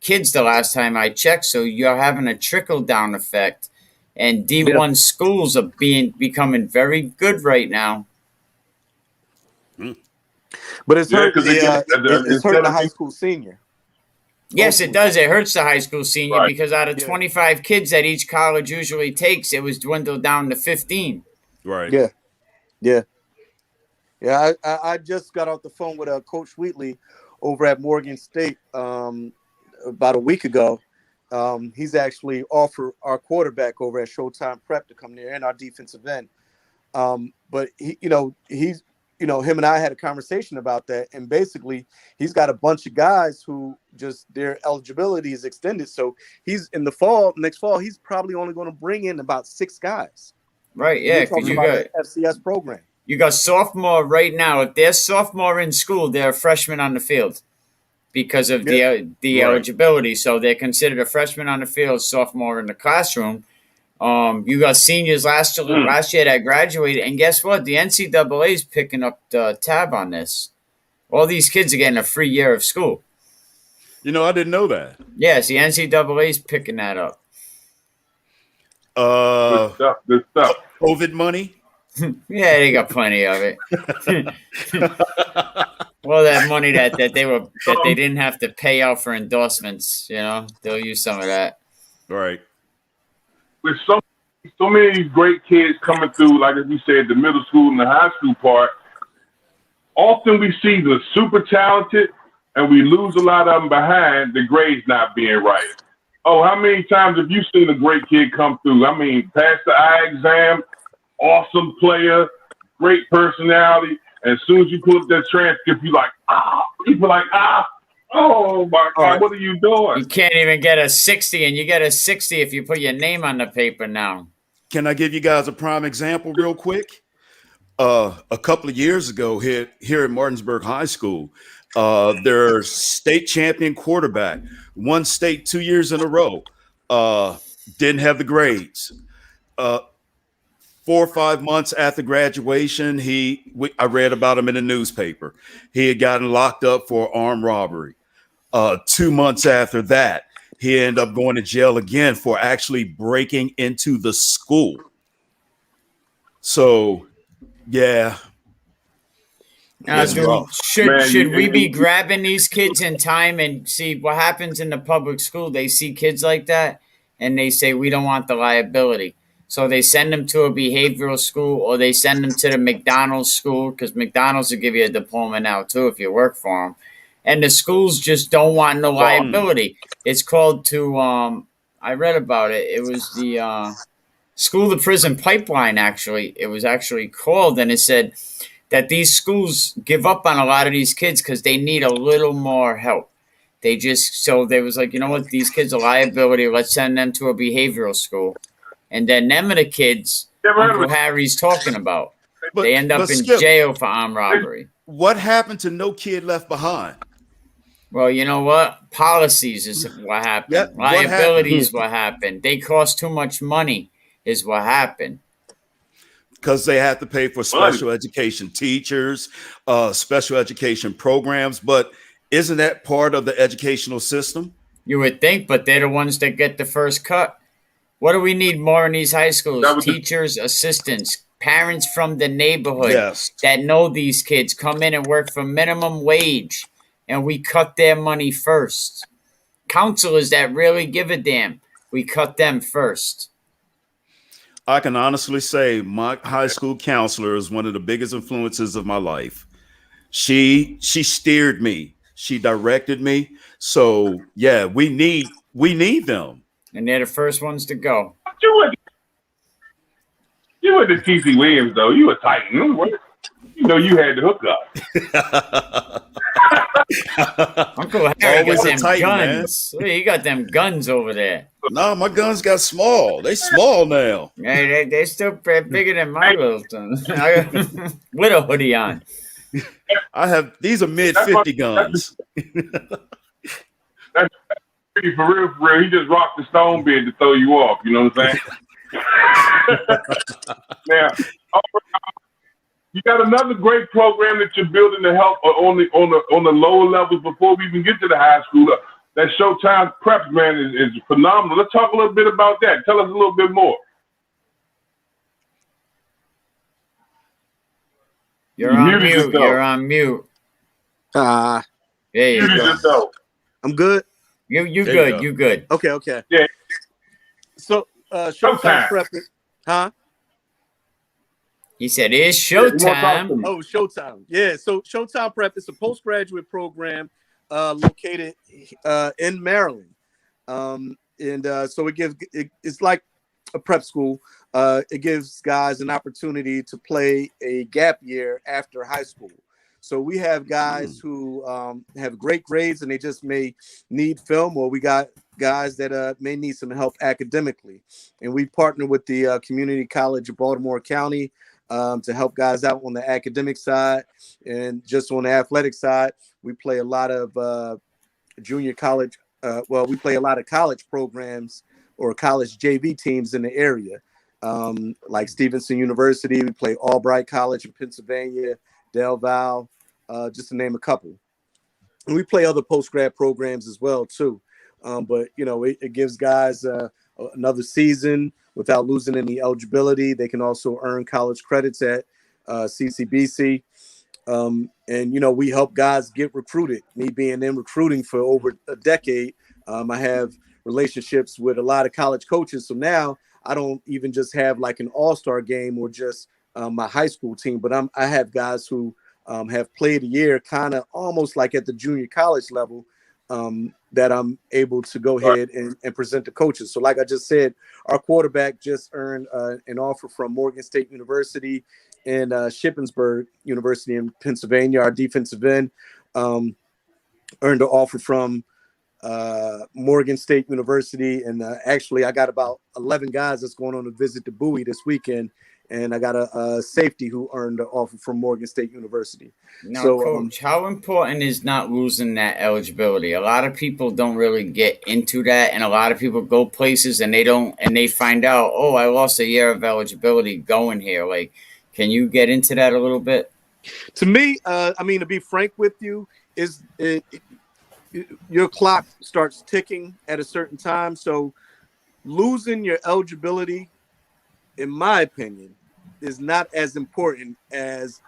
Speaker 1: kids the last time I checked. So you're having a trickle-down effect. And D1 schools are becoming very good right now.
Speaker 3: But it's hurt the high school senior.
Speaker 1: Yes, it does. It hurts the high school senior because out of 25 kids that each college usually takes, it was dwindled down to 15.
Speaker 6: Right.
Speaker 3: Yeah. I just got off the phone with Coach Wheatley over at Morgan State about a week ago. He's actually offered our quarterback over at Showtime Prep to come there and our defensive end. But he's you know, him and I had a conversation about that, and basically he's got a bunch of guys who just their eligibility is extended. So he's in the next fall, he's probably only going to bring in about 6 guys.
Speaker 1: Right,
Speaker 3: You're
Speaker 1: yeah, because
Speaker 3: talking about the FCS program.
Speaker 1: You got sophomore right now. If they're sophomore in school, they're a freshman on the field because of the eligibility. So they're considered a freshman on the field, sophomore in the classroom. You got seniors last year that graduated, and guess what? The NCAA is picking up the tab on this. All these kids are getting a free year of school.
Speaker 6: You know, I didn't know that.
Speaker 1: Yes, the NCAA is picking that up.
Speaker 2: Good stuff.
Speaker 6: COVID money.
Speaker 1: Yeah, they got plenty of it. Well, that money that they didn't have to pay out for endorsements, you know, they'll use some of that.
Speaker 6: Right.
Speaker 2: With so many of these great kids coming through, like as we said, the middle school and the high school part, often we see the super talented and we lose a lot of them behind the grades not being right. Oh, how many times have you seen a great kid come through? I mean, pass the eye exam, awesome player, great personality. And as soon as you pull up that transcript, you're like, people like, oh my God, what are you doing?
Speaker 1: You can't even get a 60, and you get a 60 if you put your name on the paper now.
Speaker 6: Can I give you guys a prime example real quick? A couple of years ago here at Martinsburg High School, their state champion quarterback won state 2 years in a row, didn't have the grades. 4 or 5 months after graduation, I read about him in the newspaper. He had gotten locked up for armed robbery. 2 months after that, he ended up going to jail again for actually breaking into the school. So, yeah.
Speaker 1: Should we be grabbing these kids in time and see what happens in the public school? They see kids like that, and they say, we don't want the liability. So they send them to a behavioral school, or they send them to the McDonald's school, because McDonald's will give you a diploma now, too, if you work for them. And the schools just don't want no liability. It's called I read about it. It was the school to prison pipeline, actually. It was actually called, and it said that these schools give up on a lot of these kids because they need a little more help. So they was like, you know what, these kids are liability. Let's send them to a behavioral school. And then them are the kids Uncle Harry's talking about. They end up in jail for armed robbery.
Speaker 6: What happened to No Kid Left Behind?
Speaker 1: Well, you know what? Policies is what happened.
Speaker 6: Yep.
Speaker 1: Liability is what happened. They cost too much money is what happened.
Speaker 6: Because they have to pay for special education teachers, special education programs. But isn't that part of the educational system?
Speaker 1: You would think, but they're the ones that get the first cut. What do we need more in these high schools? Teachers, assistants, parents from the neighborhood that know these kids come in and work for minimum wage, and we cut their money first. Counselors that really give a damn, we cut them first.
Speaker 6: I can honestly say my high school counselor is one of the biggest influences of my life. She steered me. She directed me. So, yeah, we need them.
Speaker 1: And they're the first ones to go.
Speaker 2: You went to T.C. Williams, though. You a Titan. You know you had the hookup.
Speaker 1: Uncle Harry got them guns. Man. You got them guns over there.
Speaker 6: No, my guns got small. They small now.
Speaker 1: Yeah, they still bigger than my little guns. With a hoodie on.
Speaker 6: These are mid-50 guns.
Speaker 2: That's for real. He just rocked the stone bed to throw you off. You know what I'm saying? Now, you got another great program that you're building to help on the lower levels before we even get to the high school. That Showtime Prep, man, is phenomenal. Let's talk a little bit about that. Tell us a little bit more.
Speaker 1: You're on mute. You're on mute.
Speaker 3: There
Speaker 1: you go.
Speaker 3: I'm good.
Speaker 1: You good. You good.
Speaker 3: Okay.
Speaker 2: Yeah.
Speaker 3: So Showtime Prep. Huh?
Speaker 1: He said, it's Showtime.
Speaker 3: Oh, Showtime. Yeah. So Showtime Prep is a postgraduate program located in Maryland. So it's like a prep school. It gives guys an opportunity to play a gap year after high school. So we have guys who have great grades and they just may need film, or we got guys that may need some help academically. And we partner with the Community College of Baltimore County to help guys out on the academic side. And just on the athletic side, we play a lot of junior college. We play a lot of college programs or college JV teams in the area, like Stevenson University. We play Albright College in Pennsylvania, Del Valle, just to name a couple. And we play other post-grad programs as well, too. But, you know, it gives guys another season without losing any eligibility. They can also earn college credits at CCBC. And, you know, we help guys get recruited. Me being in recruiting for over a decade, I have relationships with a lot of college coaches. So now I don't even just have like an all-star game or just my high school team, but I have guys who have played a year kind of almost like at the junior college level that I'm able to go ahead and present to coaches. So like I just said, our quarterback just earned an offer from Morgan State University and Shippensburg University in Pennsylvania. Our defensive end earned an offer from Morgan State University. And actually, I got about 11 guys that's going on to visit the Bowie this weekend. And I got a safety who earned an offer from Morgan State University.
Speaker 1: Now,
Speaker 3: So,
Speaker 1: Coach, how important is not losing that eligibility? A lot of people don't really get into that, and a lot of people go places and they find out, oh, I lost a year of eligibility going here. Like, can you get into that a little bit?
Speaker 3: To me, to be frank with you, your clock starts ticking at a certain time. So losing your eligibility, in my opinion, is not as important as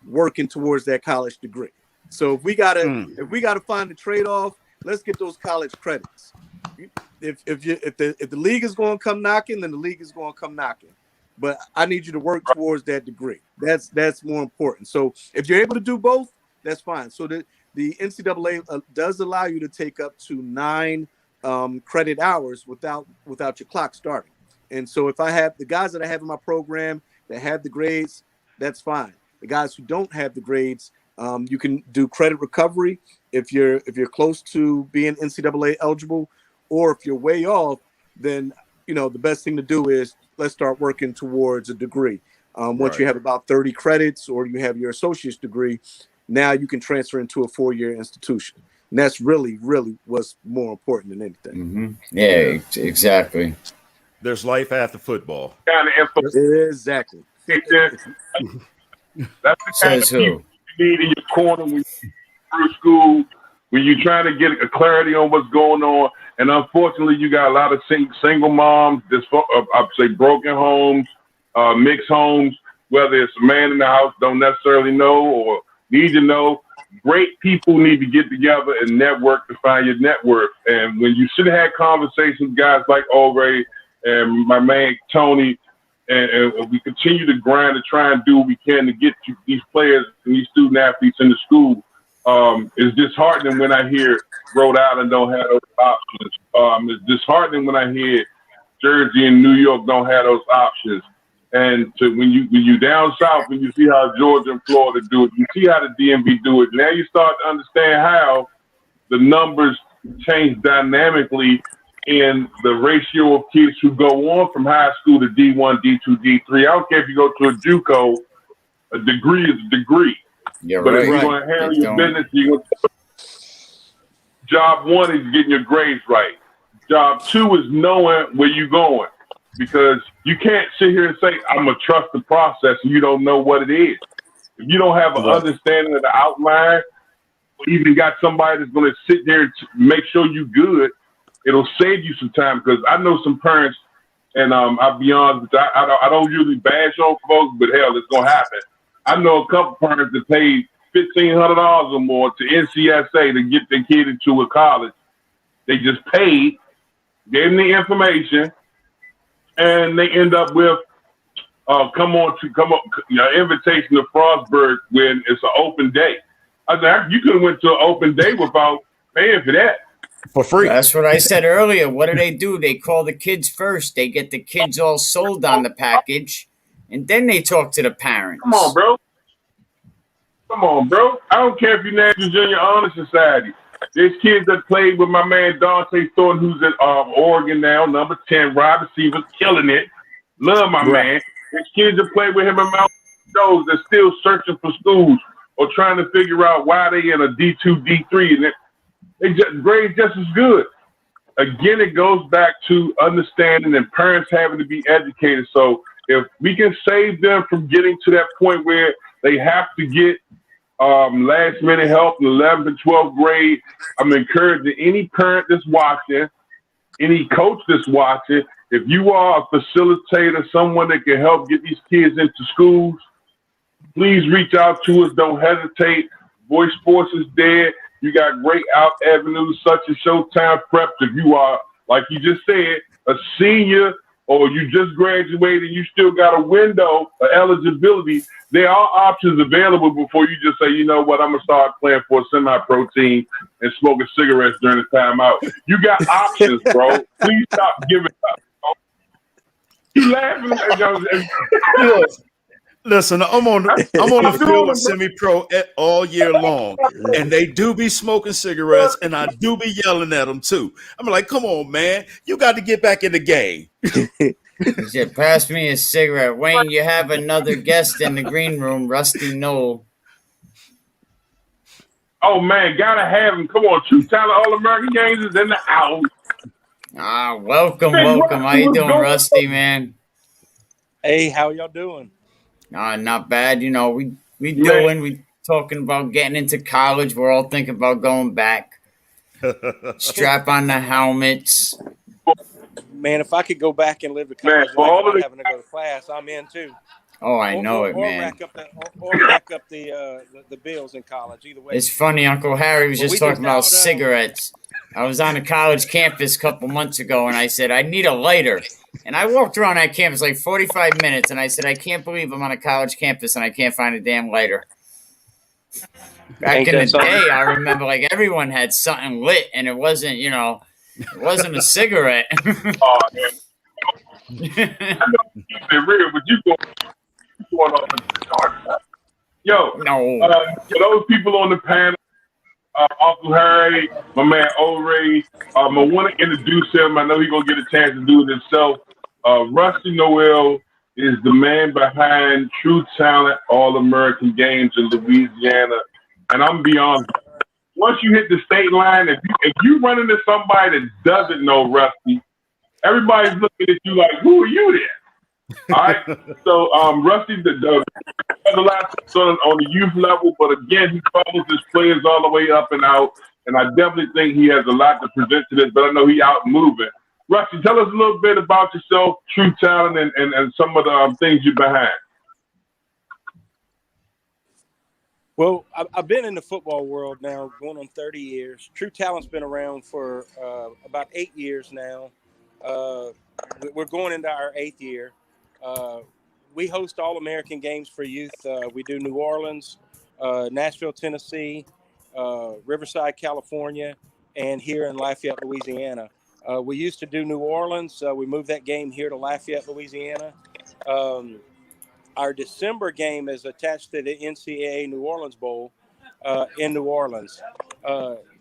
Speaker 3: working towards that college degree. So if we gotta find a trade-off, let's get those college credits. If the league is going to come knocking, then the league is going to come knocking. But I need you to work towards that degree. That's more important. So if you're able to do both, that's fine. So the NCAA does allow you to take up to 9 credit hours without your clock starting. And so if I have the guys that I have in my program that have the grades, that's fine. The guys who don't have the grades, you can do credit recovery if you're close to being NCAA eligible, or if you're way off, then the best thing to do is let's start working towards a degree. Once you have about 30 credits, or you have your associate's degree, now you can transfer into a 4-year institution. And that's really, really what's more important than anything.
Speaker 1: Mm-hmm. Yeah, exactly.
Speaker 6: There's life after football.
Speaker 3: Exactly.
Speaker 2: That's the kind of people you need in your corner when you're through school, when you're trying to get a clarity on what's going on. And unfortunately, you got a lot of single moms, I'd say broken homes, mixed homes, whether it's a man in the house don't necessarily know or need to know. Great people need to get together and network to find your net worth. And when you should have had conversations with guys like Ore and my man Tony, and we continue to grind to try and do what we can to get to these players and these student athletes in the school. It's disheartening when I hear Rhode Island don't have those options. It's disheartening when I hear Jersey and New York don't have those options. And when you down south, when you see how Georgia and Florida do it, you see how the DMV do it. Now you start to understand how the numbers change dynamically in the ratio of kids who go on from high school to D1, D2, D3. I don't care if you go to a JUCO, a degree is a degree.
Speaker 1: Yeah,
Speaker 2: but
Speaker 1: right.
Speaker 2: if you're going to handle your business, job 1 is getting your grades right. Job 2 is knowing where you're going, because you can't sit here and say, I'm going to trust the process, and you don't know what it is. If you don't have an understanding of the outline, or even got somebody that's going to sit there and make sure you're good, it'll save you some time. Because I know some parents, and I'll be honest, I don't usually bash on folks, but hell, it's going to happen. I know a couple parents that paid $1,500 or more to NCSA to get their kid into a college. They just paid, gave them the information, and they end up with invitation to Frostburg when it's an open day. I said, you could have went to an open day without paying for that.
Speaker 6: for free.
Speaker 1: That's what I said earlier. What do? They call the kids first. They get the kids all sold on the package, and then they talk to the parents.
Speaker 2: Come on, bro. Come on, bro. I don't care if you're National Junior Honor Society. There's kids that played with my man Dante Thornton, who's at Oregon now, number 10, wide receiver, killing it. Love my man. There's kids that play with him in Mount Jones that's still searching for schools or trying to figure out why they in a D2, D3, and they just grades just as good. Again, it goes back to understanding and parents having to be educated. So if we can save them from getting to that point where they have to get last minute help in 11th and 12th grade, I'm encouraging any parent that's watching, any coach that's watching, if you are a facilitator, someone that can help get these kids into schools, please reach out to us. Don't hesitate. Voice Sports is there. You got great out avenues such as Showtime Prep. If you are, like you just said, a senior or you just graduated and you still got a window of eligibility, there are options available before you just say, you know what, I'm going to start playing for a semi-pro team and smoking cigarettes during the timeout. You got options, bro. Please stop giving up. You laughing at
Speaker 6: Listen, I'm on the field semi-pro all year long, and they do be smoking cigarettes, and I do be yelling at them too. I'm like, come on, man, you got to get back in the game.
Speaker 1: He said, pass me a cigarette. Wayne, you have another guest in the green room, Rusty Noel.
Speaker 2: Oh, man, gotta have him. Come on, True Talent All-American Games is in the house.
Speaker 1: Welcome. How you doing, Rusty, man?
Speaker 7: Hey, how y'all doing?
Speaker 1: Not bad. You know, we talking about getting into college. We're all thinking about going back. Strap on the helmets.
Speaker 7: Man, if I could go back and live a college life without having to go to class, I'm in too.
Speaker 1: Oh, I know it, man.
Speaker 7: Rack up the bills in college. Either way.
Speaker 1: It's funny. Uncle Harry was just talking about cigarettes. I was on a college campus a couple months ago, and I said, I need a lighter. And I walked around that campus like 45 minutes, and I said, I can't believe I'm on a college campus and I can't find a damn lighter. Back in the day, I remember like everyone had something lit, and it wasn't, it wasn't a cigarette.
Speaker 2: Oh, man. I know it's real, but you going off the dark side. Yo,
Speaker 1: no.
Speaker 2: For those people on the panel, Uncle Harry, my man O-Ray, I want to introduce him. I know he's going to get a chance to do it himself. Rusty Noel is the man behind True Talent All-American Games in Louisiana. And I'm beyond. Once you hit the state line, if you run into somebody that doesn't know Rusty, everybody's looking at you like, who are you there? All right. So Rusty does a lot on the youth level, but again, he follows his players all the way up and out. And I definitely think he has a lot to present to this, but I know he out moving. Rusty, tell us a little bit about yourself, True Talent, and some of the things you're behind.
Speaker 7: Well, I've been in the football world now going on 30 years. True Talent's been around for about 8 years now. We're going into our 8th year. We host All-American Games for youth. We do New Orleans, Nashville, Tennessee, Riverside, California, and here in Lafayette, Louisiana. We used to do New Orleans. We moved that game here to Lafayette, Louisiana. Our December game is attached to the NCAA New Orleans Bowl in New Orleans.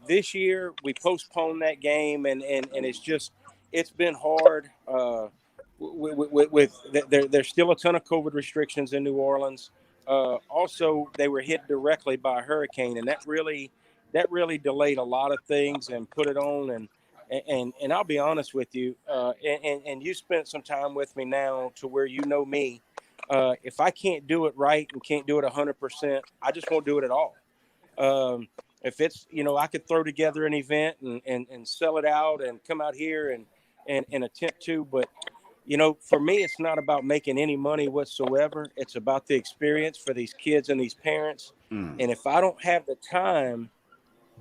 Speaker 7: This year, we postponed that game, and it's been hard. There's still a ton of COVID restrictions in New Orleans. Also, they were hit directly by a hurricane, and that really delayed a lot of things and put it on. And I'll be honest with you, and you spent some time with me now to where you know me. If I can't do it right and can't do it 100%, I just won't do it at all. If it's, I could throw together an event and sell it out and come out here and attempt to, but for me, it's not about making any money whatsoever. It's about the experience for these kids and these parents. And if I don't have the time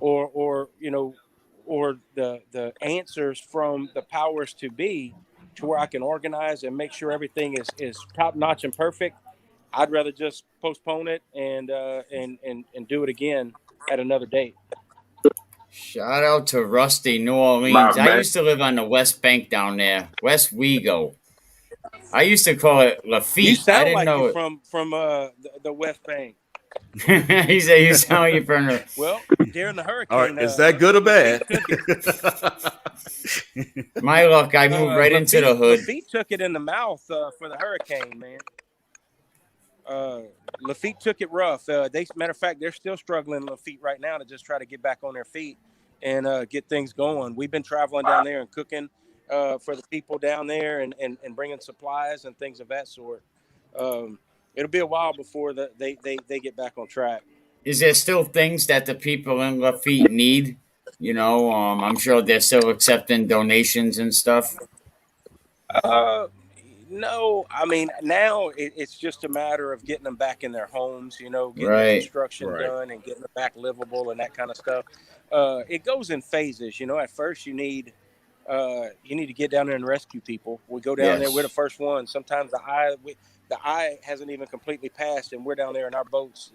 Speaker 7: or the answers from the powers to be to where I can organize and make sure everything is top notch and perfect, I'd rather just postpone it and do it again at another date.
Speaker 1: Shout out to Rusty, New Orleans.
Speaker 2: My
Speaker 1: I
Speaker 2: man.
Speaker 1: used to live on the West Bank down there, West Wego. I used to call it
Speaker 7: You
Speaker 1: Lafitte. I
Speaker 7: sound
Speaker 1: didn't
Speaker 7: like
Speaker 1: know
Speaker 7: you're
Speaker 1: it.
Speaker 7: from the West Bank.
Speaker 1: He said you sound like you're from the.
Speaker 7: Well, during the
Speaker 6: All
Speaker 7: hurricane,
Speaker 6: right, is that good or bad?
Speaker 1: My luck, I moved right into the hood.
Speaker 7: Lafitte took it in the mouth for the hurricane, man. Lafitte took it rough. Matter of fact, they're still struggling Lafitte right now to just try to get back on their feet and get things going. We've been traveling down there and cooking for the people down there and bringing supplies and things of that sort. It'll be a while before they get back on track.
Speaker 1: Is there still things that the people in Lafitte need? You know, I'm sure they're still accepting donations and stuff.
Speaker 7: No, I mean, now it's just a matter of getting them back in their homes, getting the
Speaker 1: Right.
Speaker 7: construction done and getting them back livable and that kind of stuff. It goes in phases. At first you need to get down there and rescue people. We go down there, we're the first one. Sometimes the eye hasn't even completely passed, and we're down there in our boats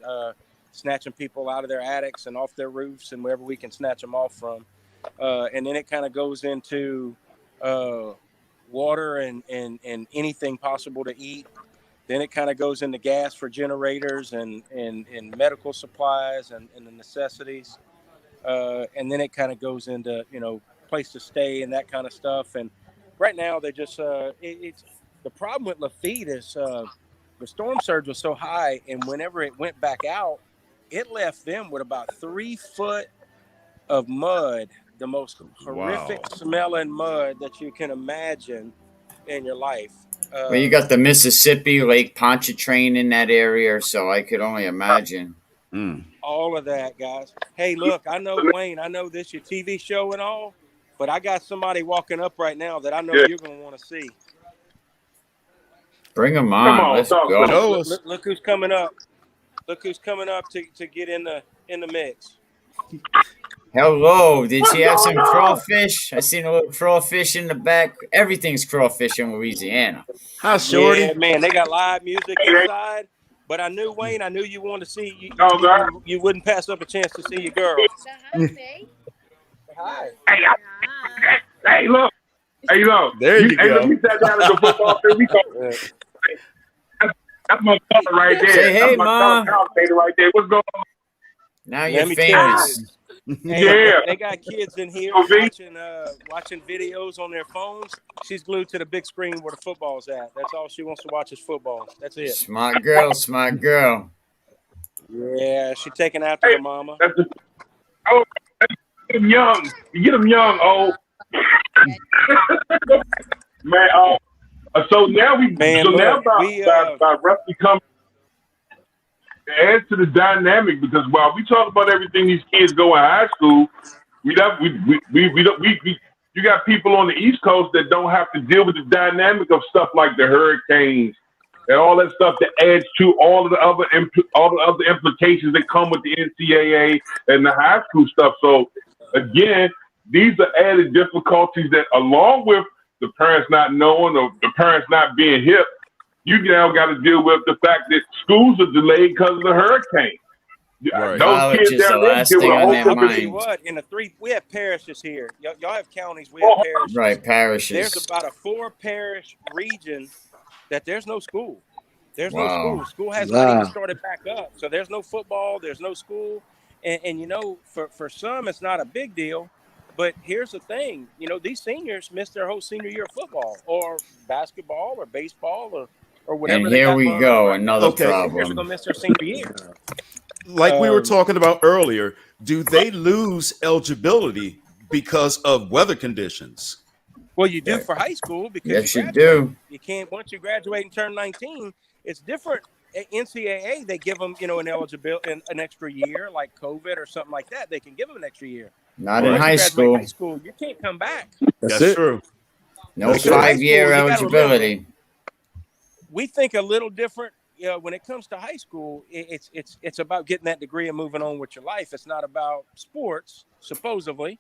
Speaker 7: snatching people out of their attics and off their roofs and wherever we can snatch them off from. And then it kind of goes into water and anything possible to eat. Then it kind of goes into gas for generators and medical supplies and the necessities. And then it kind of goes into, place to stay and that kind of stuff. And right now they're just, it's the problem with Lafitte is the storm surge was so high. And whenever it went back out, it left them with about 3 foot of mud, the most horrific smelling mud that you can imagine in your life.
Speaker 1: Well, you got the Mississippi Lake Pontchartrain in that area, so I could only imagine.
Speaker 7: All of that, guys. Hey, look, I know, Wayne, I know this your TV show and all, but I got somebody walking up right now that I know you're going to want to see.
Speaker 1: Bring them on. Let's go.
Speaker 7: Look who's coming up. Look who's coming up to get in the mix.
Speaker 1: Hello. Did she have some crawfish? I seen a little crawfish in the back. Everything's crawfish in Louisiana.
Speaker 6: Hi, Shorty.
Speaker 7: Yeah, man, they got live music inside. But I knew, Wayne, you wanted to see you wouldn't pass up a chance to see your girl. Hi.
Speaker 2: Hey, look.
Speaker 6: There you go.
Speaker 2: Hey, we sat down at the football field. That's my cousin right there.
Speaker 1: Say hey,
Speaker 2: that's my
Speaker 1: Ma.
Speaker 2: commentator right there. What's going on?
Speaker 1: Now you're famous.
Speaker 7: Hey, they got kids in here watching videos on their phones. She's glued to the big screen where the football's at. That's all she wants to watch is football. That's it.
Speaker 1: Smart girl, smart girl.
Speaker 7: Yeah, she's taking after her mama.
Speaker 2: Get them young. You get them young, oh. Man, so now by Rusty coming, adds to the dynamic because while we talk about everything these kids go in high school, you got people on the East Coast that don't have to deal with the dynamic of stuff like the hurricanes and all that stuff that adds to all the other implications that come with the NCAA and the high school stuff. So again, these are added difficulties that, along with the parents not knowing or the parents not being hip, you now got to deal with the fact that schools are delayed because of the hurricane.
Speaker 6: Right.
Speaker 2: Those kids down there deal with a whole
Speaker 7: different. We have parishes here. Y'all have counties. We have parishes.
Speaker 1: Right, parishes.
Speaker 7: There's about a 4-parish region that there's no school. There's no school. School hasn't even started back up. So there's no football. There's no school. And for some, it's not a big deal. But here's the thing. These seniors missed their whole senior year of football or basketball or baseball or whatever.
Speaker 1: And here we go, another problem.
Speaker 7: They're going to miss their senior year.
Speaker 6: Like we were talking about earlier, do they lose eligibility because of weather conditions?
Speaker 7: Well, you do for high school because
Speaker 1: yes, you do.
Speaker 7: You can't once you graduate and turn 19. It's different. At NCAA, they give them, an eligibility, an extra year, like COVID or something like that. They can give them an extra year.
Speaker 1: Not in high school.
Speaker 7: High school, you can't come back.
Speaker 6: That's true.
Speaker 1: No 5-year eligibility.
Speaker 7: We think a little different. When it comes to high school, it's about getting that degree and moving on with your life. It's not about sports, supposedly.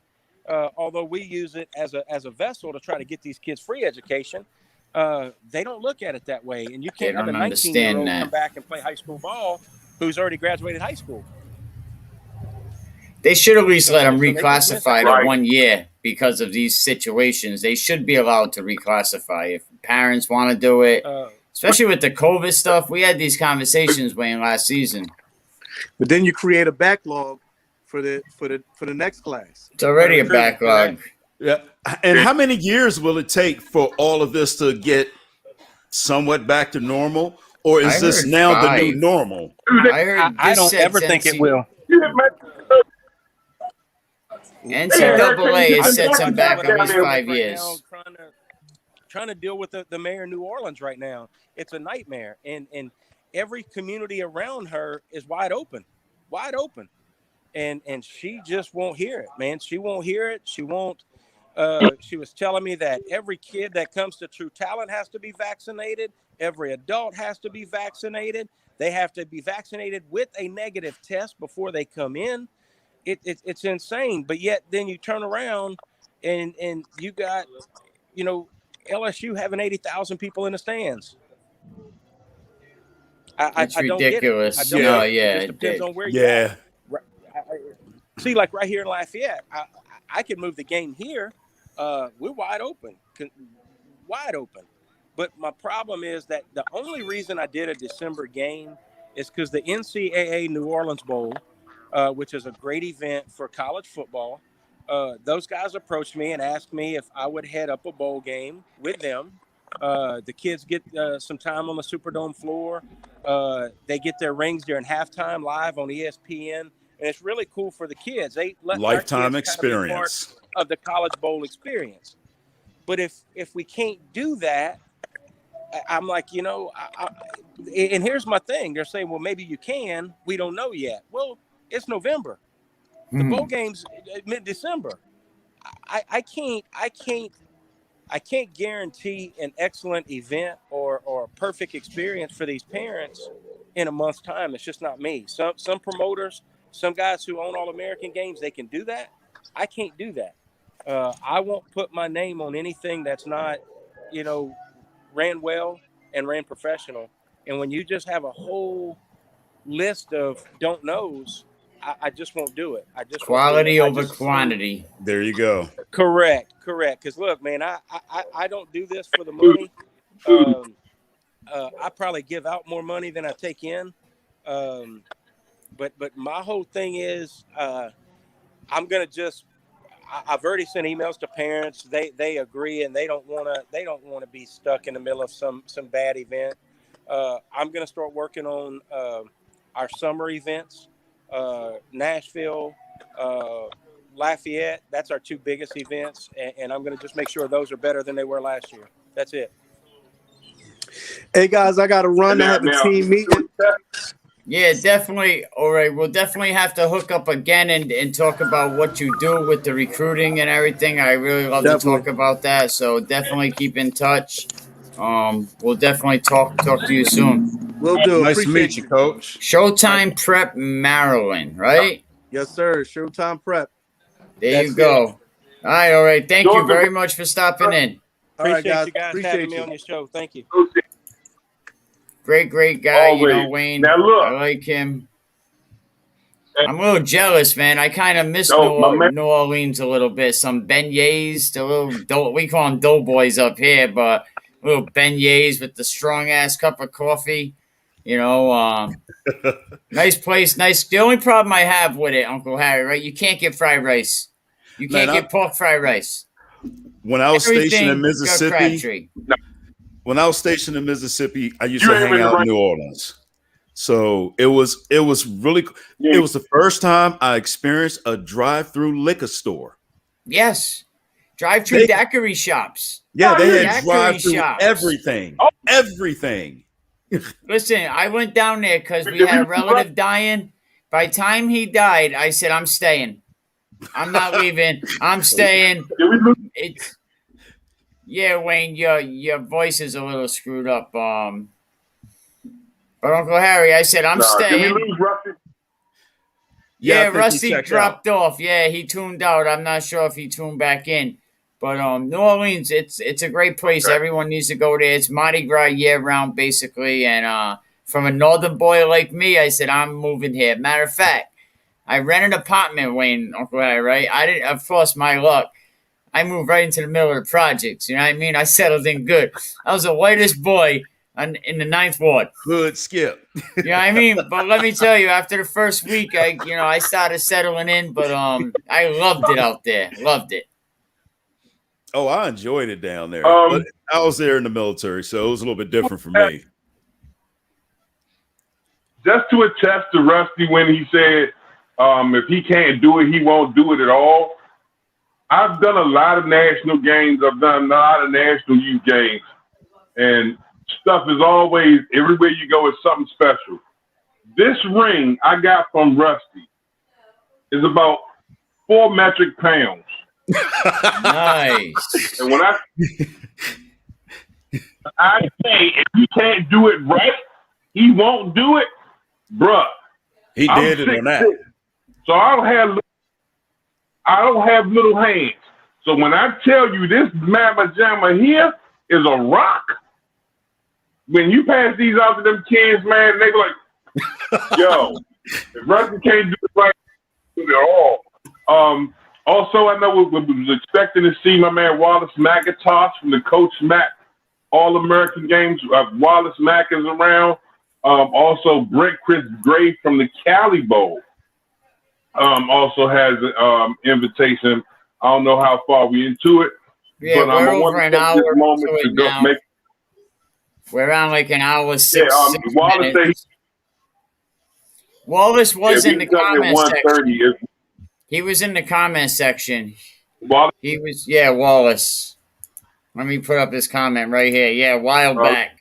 Speaker 7: Although we use it as a vessel to try to get these kids free education. They don't look at it that way, and you can't have a 19-year-old come back and play high school ball who's already graduated high school.
Speaker 1: They should at least let them
Speaker 7: So they just miss
Speaker 1: reclassify
Speaker 7: out.
Speaker 1: to 1 year because of these situations. They should be allowed to reclassify if parents want to do it, especially with the COVID stuff. We had these conversations Wayne last season.
Speaker 3: But then you create a backlog for the next class.
Speaker 1: It's already a backlog.
Speaker 6: Yeah. And how many years will it take for all of this to get somewhat back to normal? Or is this now
Speaker 1: 5.
Speaker 6: the new normal?
Speaker 7: I don't ever think it will.
Speaker 1: NCAA has set some back at least 5 years.
Speaker 7: Trying to deal with the mayor of New Orleans right now. It's a nightmare. And every community around her is wide open. And she just won't hear it, man. She won't hear it. She won't. She was telling me that every kid that comes to True Talent has to be vaccinated. Every adult has to be vaccinated. They have to be vaccinated with a negative test before they come in. It's insane. But yet then you turn around and you got, LSU having 80,000 people in the stands.
Speaker 1: It's
Speaker 7: I don't
Speaker 1: ridiculous.
Speaker 7: Get it.
Speaker 1: No,
Speaker 7: It
Speaker 1: yeah.
Speaker 7: just depends on where you're at. See, like right here in Lafayette, I could move the game here. We're wide open. But my problem is that the only reason I did a December game is because the NCAA New Orleans Bowl, which is a great event for college football, those guys approached me and asked me if I would head up a bowl game with them. The kids get some time on the Superdome floor. They get their rings during halftime live on ESPN. And it's really cool for the kids. They let
Speaker 6: lifetime
Speaker 7: kids
Speaker 6: experience
Speaker 7: kind of be part of the College Bowl experience. But if we can't do that, I'm like, and here's my thing. They're saying, well, maybe you can. We don't know yet. Well, it's November. The bowl game's mid-December. I can't guarantee an excellent event or a perfect experience for these parents in a month's time. It's just not me. Some promoters, some guys who own All-American games, they can do that. I can't do that. I won't put my name on anything that's not, ran well and ran professional. And when you just have a whole list of don't knows, I just won't do it.
Speaker 1: Quality over quantity.
Speaker 6: There you go.
Speaker 7: Correct. Because look, man, I don't do this for the money. I probably give out more money than I take in. But my whole thing is, I'm gonna just. I've already sent emails to parents. They agree, and they don't want to be stuck in the middle of some bad event. I'm gonna start working on our summer events. Nashville, Lafayette. That's our two biggest events, and I'm gonna just make sure those are better than they were last year. That's it.
Speaker 3: Hey guys, I got to run. I have a team meeting.
Speaker 1: Yeah, definitely. All right, we'll definitely have to hook up again and talk about what you do with the recruiting and everything. I really love to talk about that. So definitely keep in touch. We'll definitely talk to you soon.
Speaker 3: We'll do.
Speaker 6: Nice to meet you, Coach.
Speaker 1: Showtime Prep, Maryland, right?
Speaker 3: Yes, sir. Showtime Prep.
Speaker 1: There you go. All right. Thank you very much for stopping in.
Speaker 7: Appreciate you guys having me on your show. Thank you.
Speaker 1: Great guy,
Speaker 2: Always.
Speaker 1: Wayne.
Speaker 2: Now look.
Speaker 1: I like him. I'm a little jealous, man. I kind of miss New Orleans a little bit. Some beignets, the little we call them doughboys up here, but little beignets with the strong ass cup of coffee. Nice place, nice. The only problem I have with it, Uncle Harry, right? You can't get fried rice. You can't get pork fried rice.
Speaker 6: When I was stationed in
Speaker 1: Mississippi,
Speaker 6: I used to hang out in New Orleans. So it was really it was the first time I experienced a drive-through liquor store.
Speaker 1: Yes. Drive-through daiquiri shops.
Speaker 6: Yeah, they had drive-through everything. Everything.
Speaker 1: Listen, I went down there because we had a relative dying. By the time he died, I said, I'm staying. I'm not leaving. I'm staying. Yeah, Wayne, your voice is a little screwed up. But Uncle Harry, I said, I'm staying.
Speaker 2: Did we lose Rusty?
Speaker 1: Yeah, Rusty dropped off. Yeah, he tuned out. I'm not sure if he tuned back in. But New Orleans, it's a great place. Okay. Everyone needs to go there. It's Mardi Gras year-round, basically. And from a northern boy like me, I said, I'm moving here. Matter of fact, I rented an apartment, Wayne, Uncle Harry, right? I didn't, of course, my luck. I moved right into the middle of the projects. You know what I mean? I settled in good. I was the whitest boy in the 9th ward.
Speaker 6: Hood skip.
Speaker 1: You know what I mean? But let me tell you, after the first week, I started settling in. But I loved it out there. Loved it.
Speaker 6: Oh, I enjoyed it down there. But I was there in the military, so it was a little bit different for me.
Speaker 2: Just to attest to Rusty when he said, if he can't do it, he won't do it at all. I've done a lot of national games. I've done a lot of national youth games. And stuff is always, everywhere you go is something special. This ring I got from Rusty is about 4 metric pounds.
Speaker 1: Nice.
Speaker 2: And when I say, if you can't do it right, he won't do it, bruh.
Speaker 6: He did it on that.
Speaker 2: So I don't have little hands. So when I tell you this mamma jamma here is a rock, when you pass these out to them kids, man, they be like, yo, if Rusty can't do it right, do it all. Also, I know we was expecting to see my man Wallace McIntosh from the Coach Mack All-American Games. Wallace Mack is around. Also, Brent Chris Gray from the Cali Bowl also has an invitation. I don't know how far we into it.
Speaker 1: Yeah,
Speaker 2: but
Speaker 1: we're
Speaker 2: I
Speaker 1: over an hour
Speaker 2: moment to go
Speaker 1: now.
Speaker 2: make.
Speaker 1: We're around like an hour, six
Speaker 2: Wallace
Speaker 1: minutes. Wallace was in the comment section. He was in the comment section.
Speaker 2: Wallace?
Speaker 1: He was, yeah, Wallace. Let me put up his comment right here. Yeah, a while back.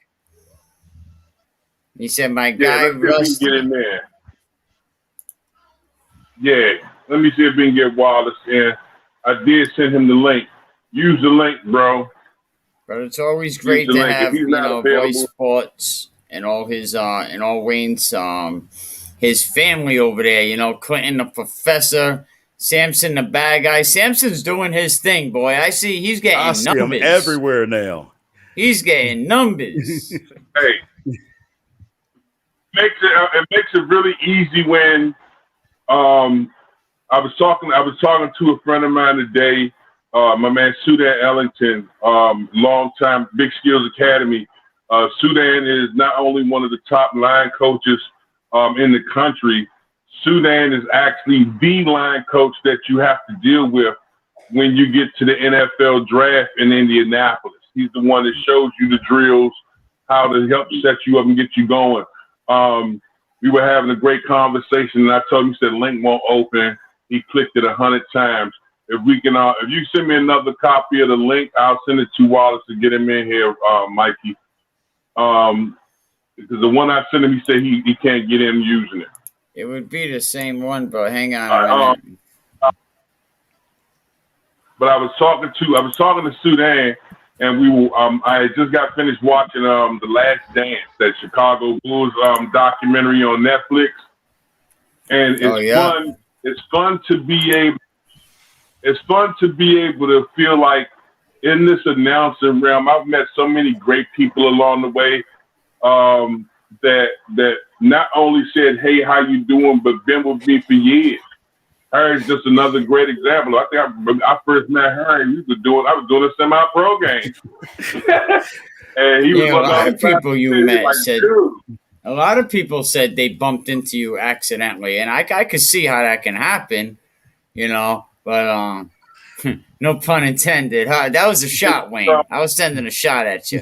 Speaker 1: He said, my guy, Rusty.
Speaker 2: Get in there. Yeah, let me see if we can get Wallace in. I did send him the link. Use the link, bro.
Speaker 1: But it's always great to have, Voice Sports and all his, and all Wayne's, his family over there, Clinton, the professor, Samson, the bad guy. Samson's doing his thing, boy. I see he's getting numbers.
Speaker 6: I see him everywhere now.
Speaker 1: He's getting numbers.
Speaker 2: Hey, it makes it really easy when I was talking to a friend of mine today, my man Sudan Ellington, long time Big Skills Academy. Sudan is not only one of the top line coaches in the country. Sudan is actually the line coach that you have to deal with when you get to the NFL draft in Indianapolis. He's the one that shows you the drills, how to help set you up and get you going. We were having a great conversation, and I told him, he said, link won't open. He clicked it 100 times. If you send me another copy of the link, I'll send it to Wallace to get him in here, Mikey. Because the one I sent him, he said he can't get in using it.
Speaker 1: It would be the same one, but hang on.
Speaker 2: But I was talking to Sudan, and I had just got finished watching The Last Dance, that Chicago Bulls documentary on Netflix, and it's fun. It's fun to be able to feel like in this announcing realm, I've met so many great people along the way that not only said, "Hey, how you doing?" but been with me for years. Harry's just another great example. I think I first met Harry. I was doing a semi-pro game, and he was
Speaker 1: a lot of people you met
Speaker 2: like,
Speaker 1: said.
Speaker 2: Dude.
Speaker 1: A lot of people said they bumped into you accidentally, and I could see how that can happen, But no pun intended. Huh? That was a shot, Wayne. I was sending a shot at you.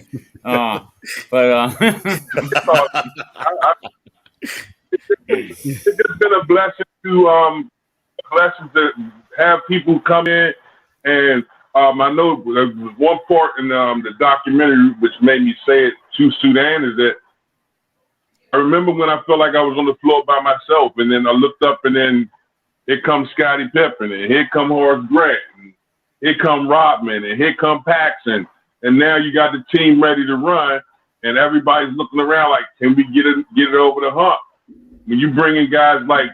Speaker 2: It's just been a blessing to have people come in, and I know there was one part in the documentary which made me say it to Sudan is that I remember when I felt like I was on the floor by myself, and then I looked up, and then here comes Scottie Pippen, and here come Horace Grant, and here come Rodman, and here come Paxson, and now you got the team ready to run, and everybody's looking around like, can we get it over the hump? When you bring in guys like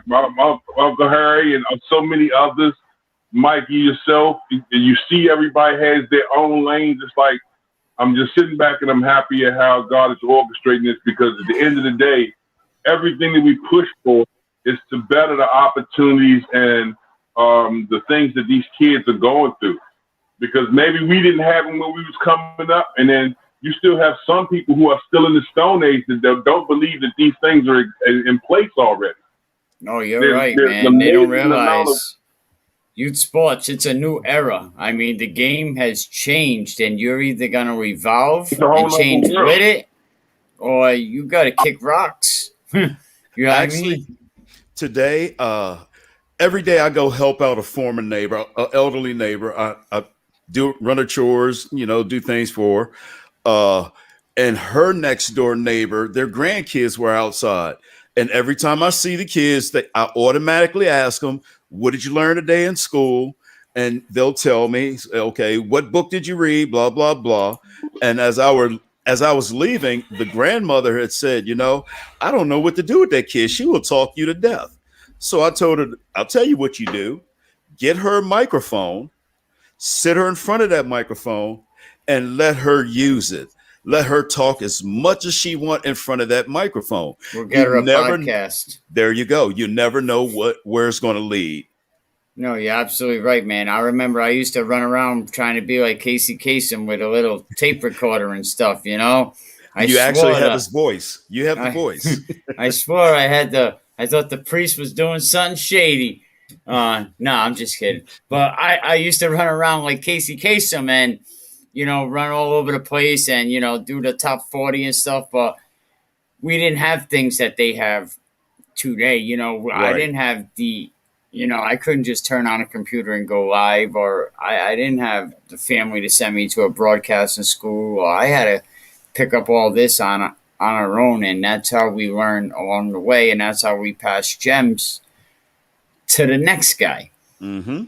Speaker 2: Uncle Harry and so many others, Mikey, yourself, and you see everybody has their own lanes. It's like I'm just sitting back and I'm happy at how God is orchestrating this, because at the end of the day, everything that we push for is to better the opportunities and the things that these kids are going through. Because maybe we didn't have them when we was coming up, and then you still have some people who are still in the Stone Age that don't believe that these things are in place already.
Speaker 1: No, you're right, man. They don't realize youth sports, it's a new era. I mean, the game has changed, and you're either going to evolve and change with it, or you got to kick rocks. You know what
Speaker 6: Actually,
Speaker 1: I mean?
Speaker 6: Today, every day I go help out a former neighbor, an elderly neighbor. I do run her chores, do things for her. And her next door neighbor, their grandkids were outside. And every time I see the kids, I automatically ask them, what did you learn today in school? And they'll tell me, okay, what book did you read? Blah, blah, blah. And as I was leaving, the grandmother had said, I don't know what to do with that kid. She will talk you to death. So I told her, I'll tell you what you do. Get her a microphone, sit her in front of that microphone, and let her use it. Let her talk as much as she wants in front of that microphone.
Speaker 1: We'll get her a podcast.
Speaker 6: There you go. You never know where it's going to lead.
Speaker 1: No, you're absolutely right, man. I remember I used to run around trying to be like Casey Kasem with a little tape recorder and stuff, You
Speaker 6: actually have his voice. You have the voice.
Speaker 1: I swore I thought the priest was doing something shady. No, I'm just kidding. But I used to run around like Casey Kasem and, run all over the place and, do the top 40 and stuff. But we didn't have things that they have today. Right. I didn't have I couldn't just turn on a computer and go live, or I didn't have the family to send me to a broadcasting school. Or I had to pick up all this on our own, and that's how we learn along the way, and that's how we pass gems to the next guy.
Speaker 6: Mm-hmm.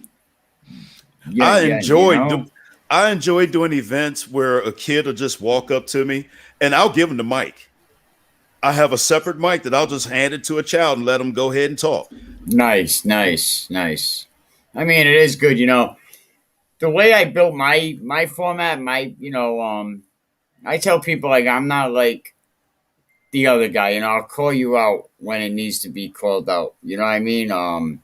Speaker 6: I enjoy doing events where a kid will just walk up to me, and I'll give them the mic. I have a separate mic that I'll just hand it to a child and let them go ahead and talk.
Speaker 1: Nice. I mean, it is good, The way I built my format, I tell people, like, I'm not like the other guy, I'll call you out when it needs to be called out. You know what I mean?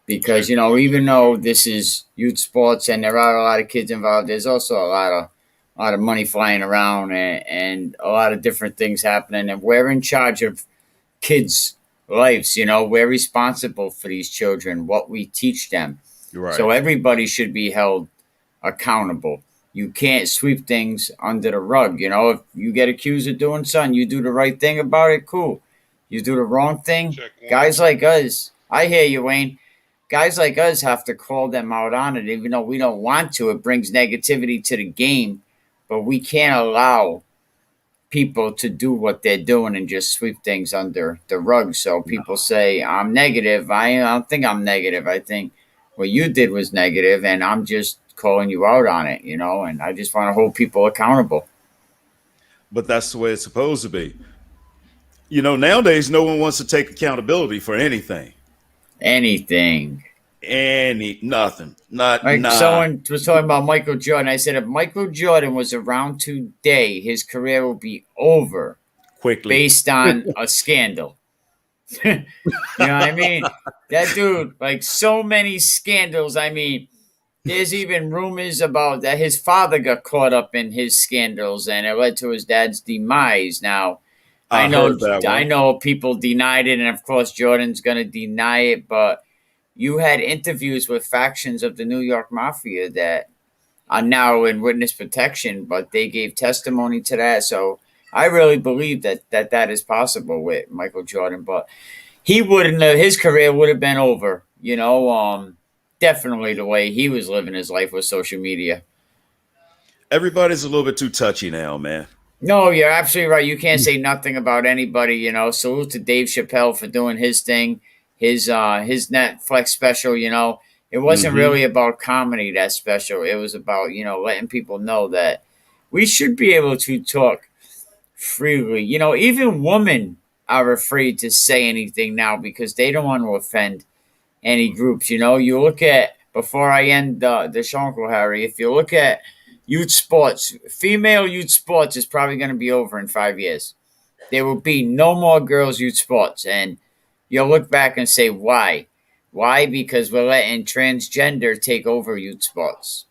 Speaker 1: Because, even though this is youth sports and there are a lot of kids involved, there's also a lot of money flying around and a lot of different things happening. And we're in charge of kids' lives, we're responsible for these children, what we teach them.
Speaker 6: Right.
Speaker 1: So everybody should be held accountable. You can't sweep things under the rug. If you get accused of doing something, you do the right thing about it, cool. You do the wrong thing, guys like us, I hear you, Wayne. Guys like us have to call them out on it, even though we don't want to. It brings negativity to the game, but we can't allow people to do what they're doing and just sweep things under the rug. So people say, I'm negative. I don't think I'm negative. I think what you did was negative, and I'm just calling you out on it, and I just want to hold people accountable.
Speaker 6: But that's the way it's supposed to be. Nowadays, no one wants to take accountability for anything. Nothing.
Speaker 1: Someone was talking about Michael Jordan. I said, if Michael Jordan was around today, his career would be over
Speaker 6: quickly
Speaker 1: based on a scandal. You know what I mean? That dude, like, so many scandals. I mean, there's even rumors about that his father got caught up in his scandals, and it led to his dad's demise. Now, I know people denied it, and of course Jordan's going to deny it, but you had interviews with factions of the New York Mafia that are now in witness protection, but they gave testimony to that. So I really believe that is possible with Michael Jordan, but he wouldn't have, his career would have been over, definitely the way he was living his life with social media.
Speaker 6: Everybody's a little bit too touchy now, man.
Speaker 1: No, you're absolutely right. You can't say nothing about anybody, Salute to Dave Chappelle for doing his thing, his Netflix special, It wasn't really about comedy, that special. It was about, letting people know that we should be able to talk freely. Even women are afraid to say anything now because they don't want to offend any groups. You look at, before I end the show, Uncle Harry, if you look at youth sports, female youth sports is probably going to be over in 5 years. There will be no more girls' youth sports. And, you'll look back and say, why? Why? Because we're letting transgender take over youth sports.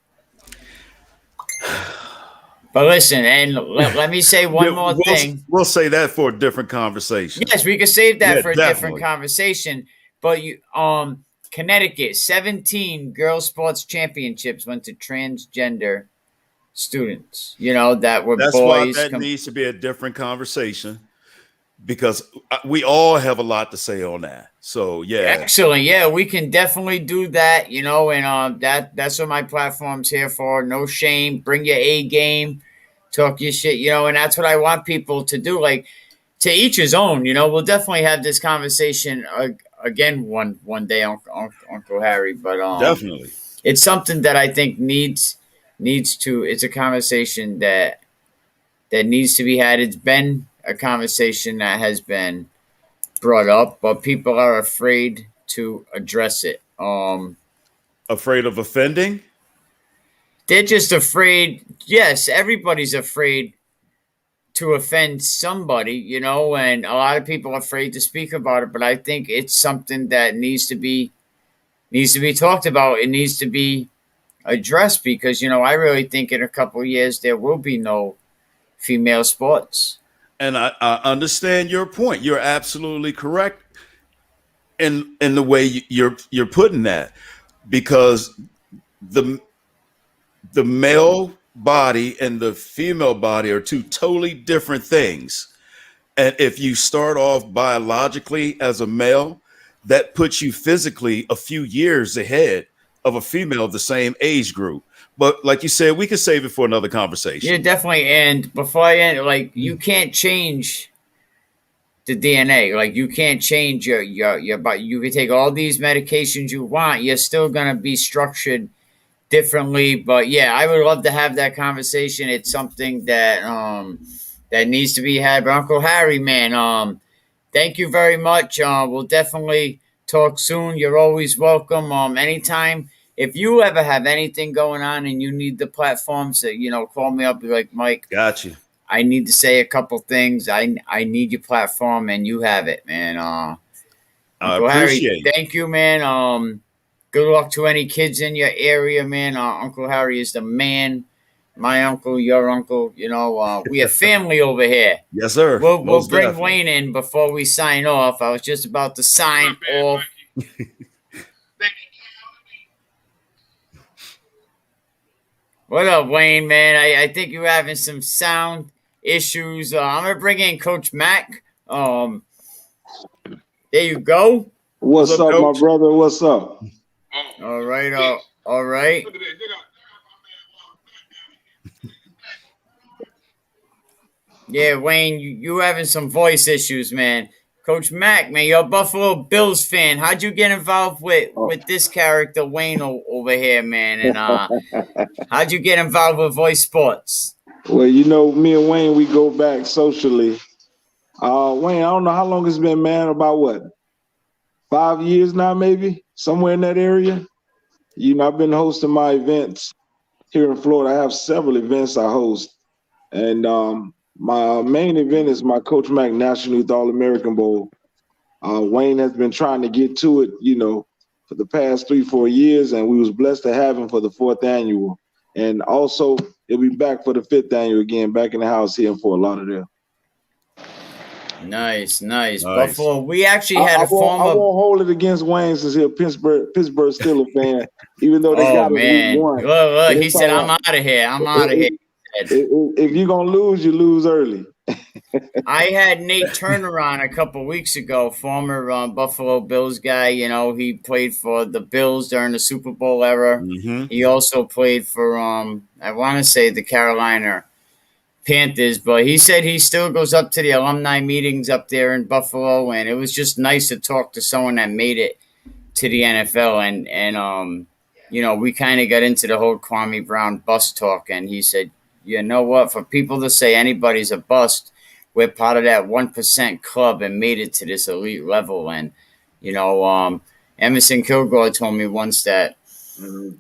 Speaker 1: But listen, and let me say one more thing.
Speaker 6: We'll say that for a different conversation.
Speaker 1: Yes, we could save that for a different
Speaker 6: definitely.
Speaker 1: conversation. But Connecticut, 17 girls sports championships went to transgender students. That were
Speaker 6: That's
Speaker 1: boys.
Speaker 6: why that needs to be a different conversation, because we all have a lot to say on that. So yeah,
Speaker 1: excellent. Yeah, we can definitely do that. And that's what my platform's here for. No shame. Bring your A game. Talk your shit. And that's what I want people to do. Like, to each his own. We'll definitely have this conversation again one day, Uncle Harry. But
Speaker 6: definitely,
Speaker 1: it's something that I think needs to. It's a conversation that needs to be had. It's been a conversation that has been brought up, but people are afraid to address it.
Speaker 6: Afraid of offending?
Speaker 1: They're just afraid. Yes, everybody's afraid to offend somebody, and a lot of people are afraid to speak about it. But I think it's something that needs to be talked about. It needs to be addressed because I really think in a couple of years there will be no female sports.
Speaker 6: And I understand your point. You're absolutely correct in the way you're putting that, because the male body and the female body are two totally different things. And if you start off biologically as a male, that puts you physically a few years ahead of a female of the same age group. But like you said, we could save it for another conversation.
Speaker 1: Yeah, definitely. And before I end, like, you can't change the DNA. Like, you can't change your body. You can take all these medications you want. You're still going to be structured differently. But yeah, I would love to have that conversation. It's something that that needs to be had. But Uncle Harry, man, thank you very much. We'll definitely talk soon. You're always welcome. Anytime. If you ever have anything going on and you need the platforms, call me up. Be like, Mike,
Speaker 6: got you.
Speaker 1: I need to say a couple things. I need your platform, and you have it, man.
Speaker 6: I appreciate
Speaker 1: Harry, thank you, man. Good luck to any kids in your area, man. Uncle Harry is the man. My uncle, your uncle. We have family over here.
Speaker 6: Yes, sir.
Speaker 1: We'll bring definitely Wayne in before we sign off. I was just about to sign off. What up, Wayne, man? I think you're having some sound issues. I'm going to bring in Coach Mac. There you go.
Speaker 8: What's up, my brother? What's up?
Speaker 1: All right. All right. Yeah, Wayne, you having some voice issues, man. Coach Mac, man, you're a Buffalo Bills fan. How'd you get involved with this character, Wayne, over here, man? And how'd you get involved with Voice Sports?
Speaker 8: Well, me and Wayne, we go back socially. Wayne, I don't know how long it's been, man. About what? 5 years now, maybe? Somewhere in that area. I've been hosting my events here in Florida. I have several events I host. And my main event is my Coach Mac National Youth All-American Bowl. Wayne has been trying to get to it, for the past 3-4 years, and we was blessed to have him for the 4th annual. And also, he'll be back for the 5th annual again, back in the house here in Fort Lauderdale.
Speaker 1: Nice. Buffalo. We actually had a former.
Speaker 8: I won't hold it against Wayne since he's a Pittsburgh Steelers fan, even though they got it week 1.
Speaker 1: Look, he said, "I'm out of here. I'm out of here."
Speaker 8: If you're gonna lose, you lose early.
Speaker 1: I had Nate Turner on a couple weeks ago, former Buffalo Bills guy. He played for the Bills during the Super Bowl era.
Speaker 6: Mm-hmm.
Speaker 1: He also played for I want to say the Carolina Panthers, but he said he still goes up to the alumni meetings up there in Buffalo, and it was just nice to talk to someone that made it to the NFL. And we kind of got into the whole Kwame Brown bust talk, and he said, you know what, for people to say anybody's a bust, we're part of that 1% club and made it to this elite level. And, Emerson Kilgore told me once that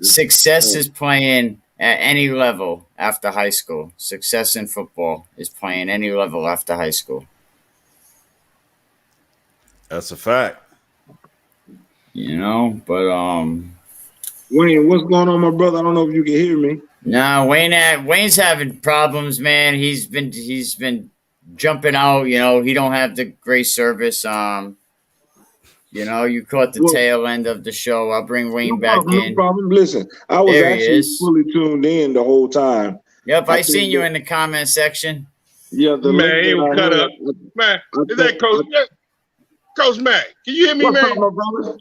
Speaker 1: success is playing at any level after high school. Success in football is playing any level after high school.
Speaker 6: That's a fact.
Speaker 1: You know, but
Speaker 8: Wayne, what's going on, my brother? I don't know if you can hear me.
Speaker 1: nah, Wayne's having problems, man. He's been jumping out. You know, he don't have the great service. You know, you caught the
Speaker 8: Well,
Speaker 1: tail end of the show. I'll bring Wayne back
Speaker 8: no
Speaker 1: in.
Speaker 8: problem. Listen, I was
Speaker 1: There he
Speaker 8: actually
Speaker 1: is.
Speaker 8: fully tuned in the whole time.
Speaker 1: Yep,
Speaker 8: I
Speaker 1: I
Speaker 8: think
Speaker 1: seen you
Speaker 8: that-
Speaker 1: in the comment section.
Speaker 8: Yeah, the
Speaker 2: Man,
Speaker 8: link
Speaker 2: he
Speaker 8: that
Speaker 2: was
Speaker 8: I
Speaker 2: cut
Speaker 8: had.
Speaker 2: up. Man,
Speaker 8: I
Speaker 2: is that
Speaker 8: think-
Speaker 2: Coach? Coach Mac, can you hear me,
Speaker 8: What's
Speaker 2: man?
Speaker 8: up, my brother?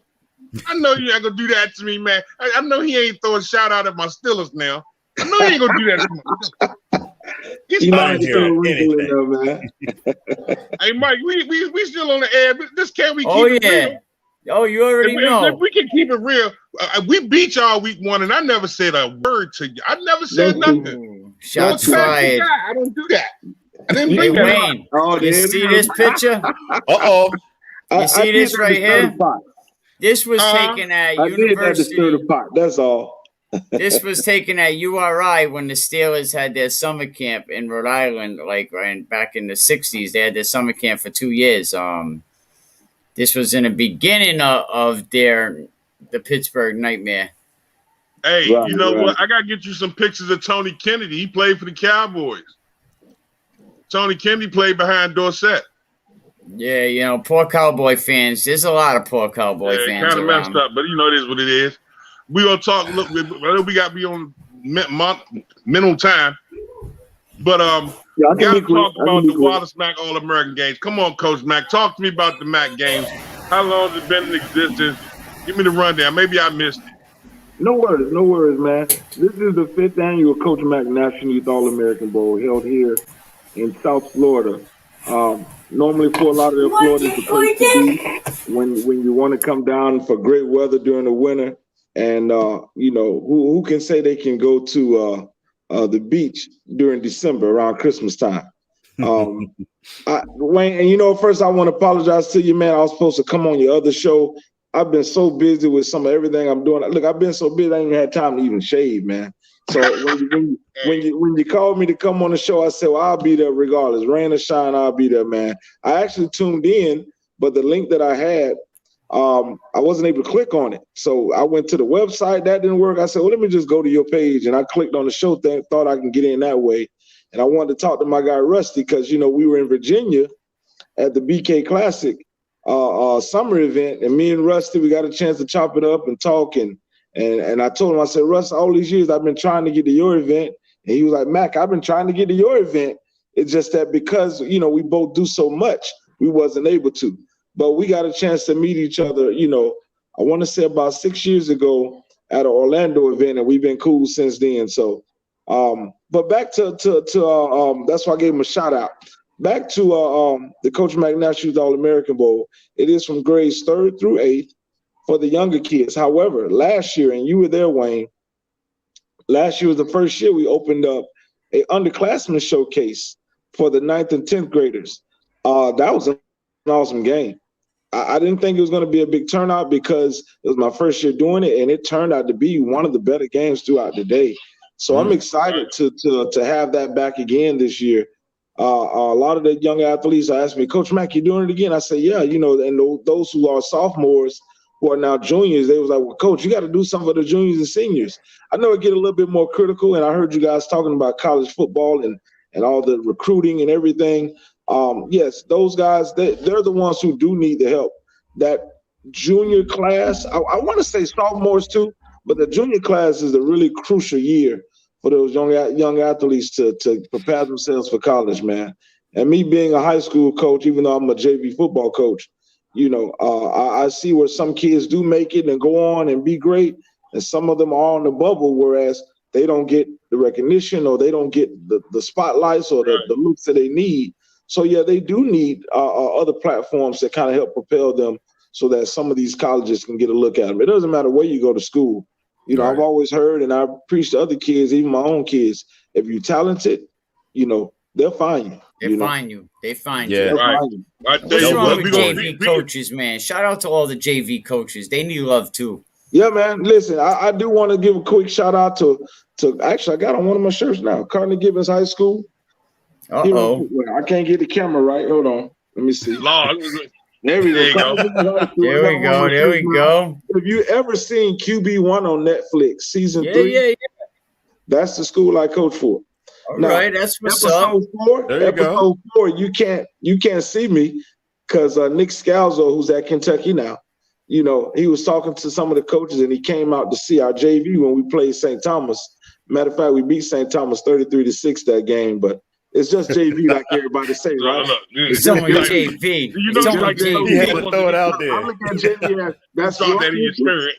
Speaker 2: I know you ain't gonna do that to me, man. I know he ain't throwing a shout out at my Steelers now. I know he ain't gonna do that to me.
Speaker 8: You know,
Speaker 6: I
Speaker 8: I
Speaker 6: didn't
Speaker 8: still
Speaker 6: hear
Speaker 8: wrinkle in
Speaker 6: anything.
Speaker 8: there, man.
Speaker 2: Hey, Mike, we still on the air. This can we keep
Speaker 1: Oh
Speaker 2: it
Speaker 1: yeah.
Speaker 2: real?
Speaker 1: Oh, you already
Speaker 2: If
Speaker 1: know.
Speaker 2: we can keep it real, we beat y'all week 1, and I never said a word to you. I never said
Speaker 8: That's
Speaker 2: nothing.
Speaker 1: Ooh, shots
Speaker 2: I'm a classy
Speaker 1: fired.
Speaker 2: guy. I don't do that. I didn't
Speaker 1: Hey
Speaker 2: bring that up.
Speaker 1: Wayne,
Speaker 8: Oh,
Speaker 1: you
Speaker 8: there it
Speaker 1: see
Speaker 8: is.
Speaker 1: this picture?
Speaker 6: Uh-oh.
Speaker 1: You see
Speaker 8: did
Speaker 1: this
Speaker 8: that
Speaker 1: right
Speaker 8: to stir
Speaker 1: here?
Speaker 8: the pot.
Speaker 1: This was
Speaker 2: Uh-huh.
Speaker 1: taken at
Speaker 8: I did that to stir
Speaker 1: University.
Speaker 8: the pot. That's all.
Speaker 1: This was taken at URI when the Steelers had their summer camp in Rhode Island, like back in the '60s. They had their summer camp for 2 years. This was in the beginning of the Pittsburgh Nightmare.
Speaker 2: Hey,
Speaker 8: Right,
Speaker 2: you know
Speaker 8: right.
Speaker 2: what? I gotta get you some pictures of Tony Kennedy. He played for the Cowboys. Tony Kennedy played behind Dorsett.
Speaker 1: Yeah, you know, poor Cowboy fans. There's a lot of poor Cowboy
Speaker 2: Yeah,
Speaker 1: fans
Speaker 2: kind of messed
Speaker 1: around.
Speaker 2: up, but you know it is what it is. We gonna talk. Look, we got to be on mental time, but
Speaker 8: Yeah, I can
Speaker 2: got
Speaker 8: be
Speaker 2: to
Speaker 8: quick.
Speaker 2: talk
Speaker 8: I can
Speaker 2: about
Speaker 8: be
Speaker 2: the
Speaker 8: quick.
Speaker 2: Wallace Mack All American Games. Come on, Coach Mack, talk to me about the Mack Games. How long has it been in existence? Give me the rundown. Maybe I missed it.
Speaker 8: No worries, man. This is the 5th annual Coach Mack National Youth All American Bowl held here in South Florida. Normally, for a lot of the Florida, it's a place to be when you want to come down for great weather during the winter. And you know, who can say they can go to the beach during December around Christmas time? Wayne, and you know, first I want to apologize to you, man. I was supposed to come on your other show. I've been so busy with some of everything I'm doing. Look, I've been so busy I ain't even had time to even shave, man. So when you called me to come on the show, I said, well, I'll be there regardless. Rain or shine, I'll be there, man. I actually tuned in, but the link that I had, I wasn't able to click on it. So I went to the website. That didn't work. I said, well, let me just go to your page. And I clicked on the show thing, thought I can get in that way. And I wanted to talk to my guy, Rusty, because, you know, we were in Virginia at the BK Classic summer event. And me and Rusty, we got a chance to chop it up and talk. And I told him, I said, Russ, all these years I've been trying to get to your event. And he was like, Mac, I've been trying to get to your event. It's just that because, you know, we both do so much, we wasn't able to. But we got a chance to meet each other, you know, I want to say about 6 years ago at an Orlando event, and we've been cool since then. So, but back to that's why I gave him a shout out. Back to the Coach Mack National Youth All-American Bowl. It is from grades 3rd through 8th for the younger kids. However, last year, and you were there, Wayne, last year was the first year we opened up a underclassmen showcase for the 9th and 10th graders. That was an awesome game. I didn't think it was going to be a big turnout because it was my first year doing it, and it turned out to be one of the better games throughout the day. So I'm excited to have that back again this year. A lot of the young athletes asked me, Coach Mack, you doing it again? I said, yeah, you know, and those who are sophomores who are now juniors, they was like, well, Coach, you got to do something for the juniors and seniors. I know it get a little bit more critical, and I heard you guys talking about college football and all the recruiting and everything. Yes, those guys, they're the ones who do need the help. That junior class, I want to say sophomores too, but the junior class is a really crucial year for those young athletes to prepare themselves for college, man. And me being a high school coach, even though I'm a JV football coach, you know, I see where some kids do make it and go on and be great, and some of them are on the bubble, whereas they don't get the recognition or they don't get the spotlights or the looks that they need. So, yeah, they do need other platforms that kind of help propel them so that some of these colleges can get a look at them. It doesn't matter where you go to school. You know, I've always heard, and I preach to other kids, even my own kids, if you're talented, you know, they'll find you.
Speaker 1: They find you. They find
Speaker 6: Yeah.
Speaker 1: you.
Speaker 2: Right.
Speaker 1: What's wrong with JV coaches, man? Shout out to all the JV coaches. They need love too.
Speaker 8: Yeah, man. Listen, I do want to give a quick shout out to actually, I got on one of my shirts now, Cardinal Gibbons High School.
Speaker 1: Uh-oh.
Speaker 8: I can't get the camera right. Hold on. Let me see.
Speaker 2: Lord,
Speaker 8: There we
Speaker 2: There you
Speaker 8: go.
Speaker 2: go.
Speaker 1: There we go. There we go.
Speaker 8: Have you ever seen QB1 on Netflix, season
Speaker 1: Yeah,
Speaker 8: 3?
Speaker 1: yeah.
Speaker 8: That's the school I coach for.
Speaker 1: All
Speaker 8: Now,
Speaker 1: right, that's what's up.
Speaker 6: There you go.
Speaker 8: Episode 4, you can't see me because Nick Scalzo, who's at Kentucky now, you know, he was talking to some of the coaches and he came out to see our JV when we played St. Thomas. Matter of fact, we beat St. Thomas 33-6 that game, but it's just JV like everybody say, right?
Speaker 1: It's only JV.
Speaker 2: You
Speaker 1: It's
Speaker 2: know,
Speaker 1: only
Speaker 2: like
Speaker 1: JV.
Speaker 6: He had to throw it out there.
Speaker 8: I'm looking at JV as that's
Speaker 2: Start
Speaker 8: your
Speaker 2: that in your
Speaker 8: future.
Speaker 2: spirit.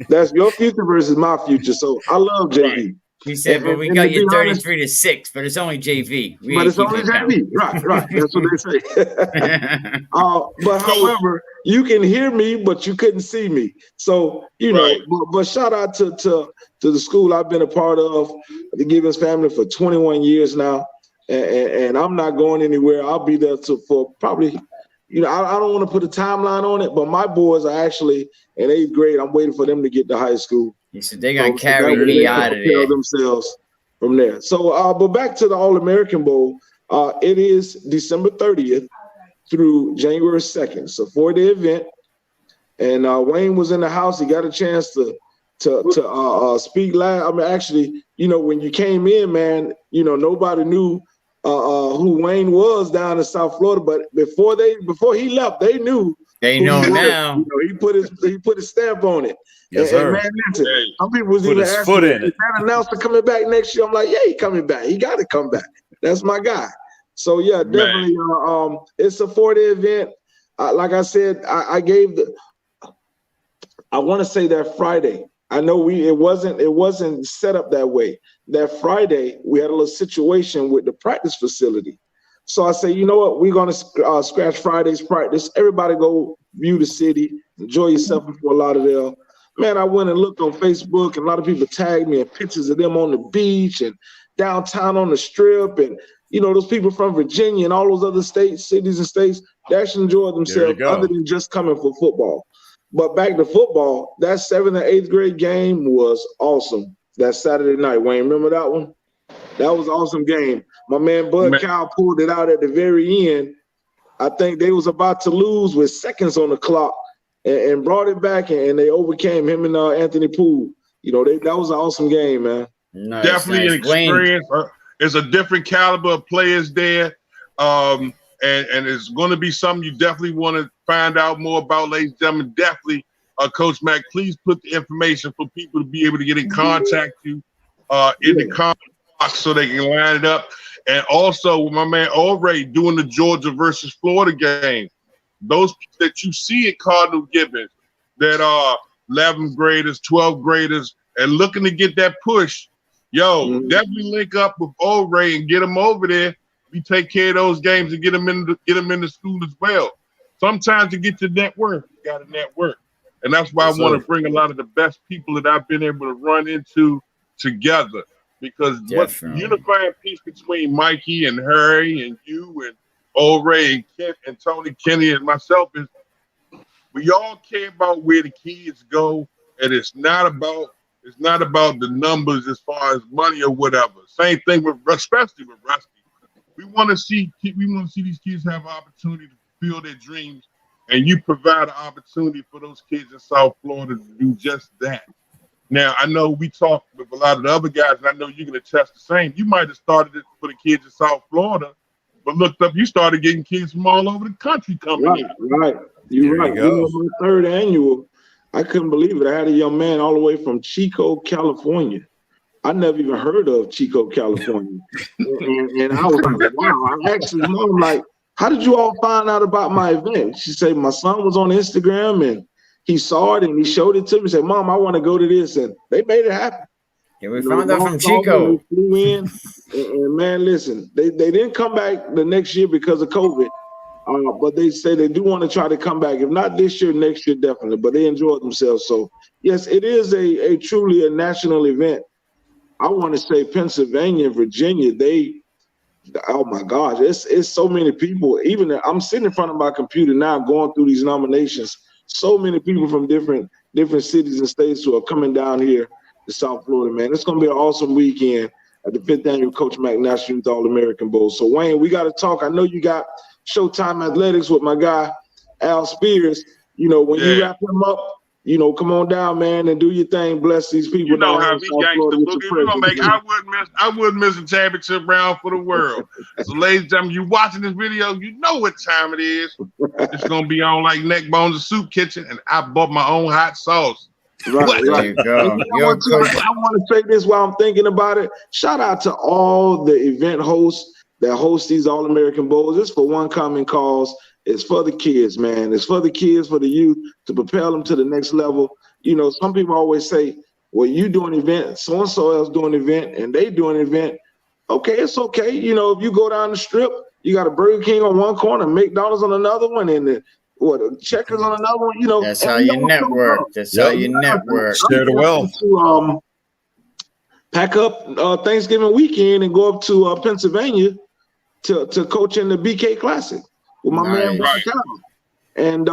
Speaker 8: That's your future versus my future. So I love JV.
Speaker 2: Right.
Speaker 1: He said, but we
Speaker 8: And
Speaker 1: got
Speaker 8: to
Speaker 1: you
Speaker 8: be honest-
Speaker 1: 33-6, but it's only JV. We
Speaker 8: But
Speaker 1: ain't
Speaker 8: it's only
Speaker 1: keeping
Speaker 8: JV. Right. That's what they say. But however, you can hear me, but you couldn't see me. So, you know,
Speaker 2: Right.
Speaker 8: but shout out to the school I've been a part of, the Gibbons family, for 21 years now. And I'm not going anywhere. I'll be there for probably, you know, I don't want to put a timeline on it, but my boys are actually in 8th grade. I'm waiting for them to get to high school.
Speaker 1: He said, they're going to
Speaker 8: So
Speaker 1: carry
Speaker 8: that way
Speaker 1: me
Speaker 8: they
Speaker 1: out of
Speaker 8: can propel
Speaker 1: there.
Speaker 8: themselves from there. So, but back to the All-American Bowl. It is December 30th through January 2nd. So 4-day event. And Wayne was in the house. He got a chance to speak live. I mean, actually, you know, when you came in, man, you know, nobody knew who Wayne was down in South Florida. But before he left, they knew.
Speaker 1: They
Speaker 8: who
Speaker 1: know
Speaker 8: he was.
Speaker 1: now.
Speaker 8: You know, he put his stamp on it.
Speaker 6: Yes,
Speaker 8: And
Speaker 6: sir.
Speaker 8: man, listen, some people was
Speaker 6: Put
Speaker 8: even
Speaker 6: his
Speaker 8: asking,
Speaker 6: foot in
Speaker 8: is
Speaker 6: it.
Speaker 8: that announcer coming back next year? I'm like, yeah, he coming back. He got to come back. That's my guy. So yeah, definitely. It's a 4-day event. Like I said, I want to say that Friday. I know it wasn't set up that way. That Friday we had a little situation with the practice facility. So I say, you know what? We're gonna scratch Friday's practice. Everybody go view the city, enjoy yourself in Fort Lauderdale. Man, I went and looked on Facebook, and a lot of people tagged me in pictures of them on the beach and downtown on the Strip, and you know, those people from Virginia and all those other cities and states, they actually enjoyed themselves
Speaker 6: go.
Speaker 8: other than just coming for football. But back to football, that 7th and 8th grade game was awesome. That Saturday night, Wayne, remember that one? That was an awesome game. My man Bud Cow pulled it out at the very end. I think they was about to lose with seconds on the clock and brought it back, and they overcame him and Anthony Poole. You know, that was an awesome game, man.
Speaker 1: Nice,
Speaker 2: Definitely an experience. There's a different caliber of players there. And it's going to be something you definitely want to find out more about, ladies and gentlemen. Definitely, Coach Mack, please put the information for people to be able to get in contact you in the comment box so they can line it up. And also with my man O'Ray doing the Georgia versus Florida game. Those that you see at Cardinal Gibbons that are 11th graders, 12th graders, and looking to get that push, definitely link up with O'Ray and get them over there. We take care of those games and get them into school as well. Sometimes to get your net worth, you got to network. And that's why I want to bring a lot of the best people that I've been able to run into together. Because what unifying piece between Mikey and Harry and you and O'Ray and Kent and Tony Kenny and myself is we all care about where the kids go, and it's not about the numbers as far as money or whatever. Same thing especially with Rusty. We want to see these kids have an opportunity to fulfill their dreams, and you provide an opportunity for those kids in South Florida to do just that. Now, I know we talk with a lot of the other guys, and I know you can attest the same. You might have started it for the kids in South Florida, but looked up, you started getting kids from all over the country coming in.
Speaker 8: Right. You're right. You know, my 3rd annual, I couldn't believe it. I had a young man all the way from Chico, California. I never even heard of Chico, California. and I was like, wow. I asked his mom, like, how did you all find out about my event? She said, my son was on Instagram, and he saw it, and he showed it to me. He said, Mom, I want to go to this. And they made it happen.
Speaker 1: Yeah, we found out from Chico.
Speaker 8: They flew in, and man, listen, they didn't come back the next year because of COVID. But they say they do want to try to come back. If not this year, next year, definitely. But they enjoyed themselves. So, yes, it is a truly a national event. I want to say Pennsylvania, Virginia, oh my gosh, it's so many people. Even I'm sitting in front of my computer now going through these nominations. So many people from different cities and states who are coming down here to South Florida, man. It's going to be an awesome weekend at the 5th annual Coach Mack National Youth All-American Bowl. So, Wayne, we got to talk. I know you got Showtime Athletics with my guy, Al Spears, when you wrap him up, come on down, man, and do your thing. Bless these people.
Speaker 2: You know
Speaker 8: down
Speaker 2: how
Speaker 8: in
Speaker 2: we
Speaker 8: South
Speaker 2: gangsta
Speaker 8: Florida with
Speaker 2: boogie.
Speaker 8: your
Speaker 2: We gonna
Speaker 8: presence.
Speaker 2: make. I wouldn't miss a championship round for the world. So, ladies and gentlemen, you watching this video, you know what time it is. It's gonna be on like Neck Bones and Soup Kitchen, and I bought my own hot sauce.
Speaker 8: Right.
Speaker 1: There you go.
Speaker 8: I want to say this while I'm thinking about it. Shout out to all the event hosts that host these All-American Bowls. It's for one common cause. It's for the kids, man. It's for the kids, for the youth, to propel them to the next level. Some people always say, well, you do an event, so-and-so else do an event, and they do an event. Okay, it's okay. If you go down the strip, you got a Burger King on one corner, McDonald's on another one, and Checkers on another one.
Speaker 1: That's how you network. That's how you network.
Speaker 6: Share the wealth.
Speaker 8: To pack up Thanksgiving weekend and go up to Pennsylvania to coach in the BK Classic with my man Brian Cowell. And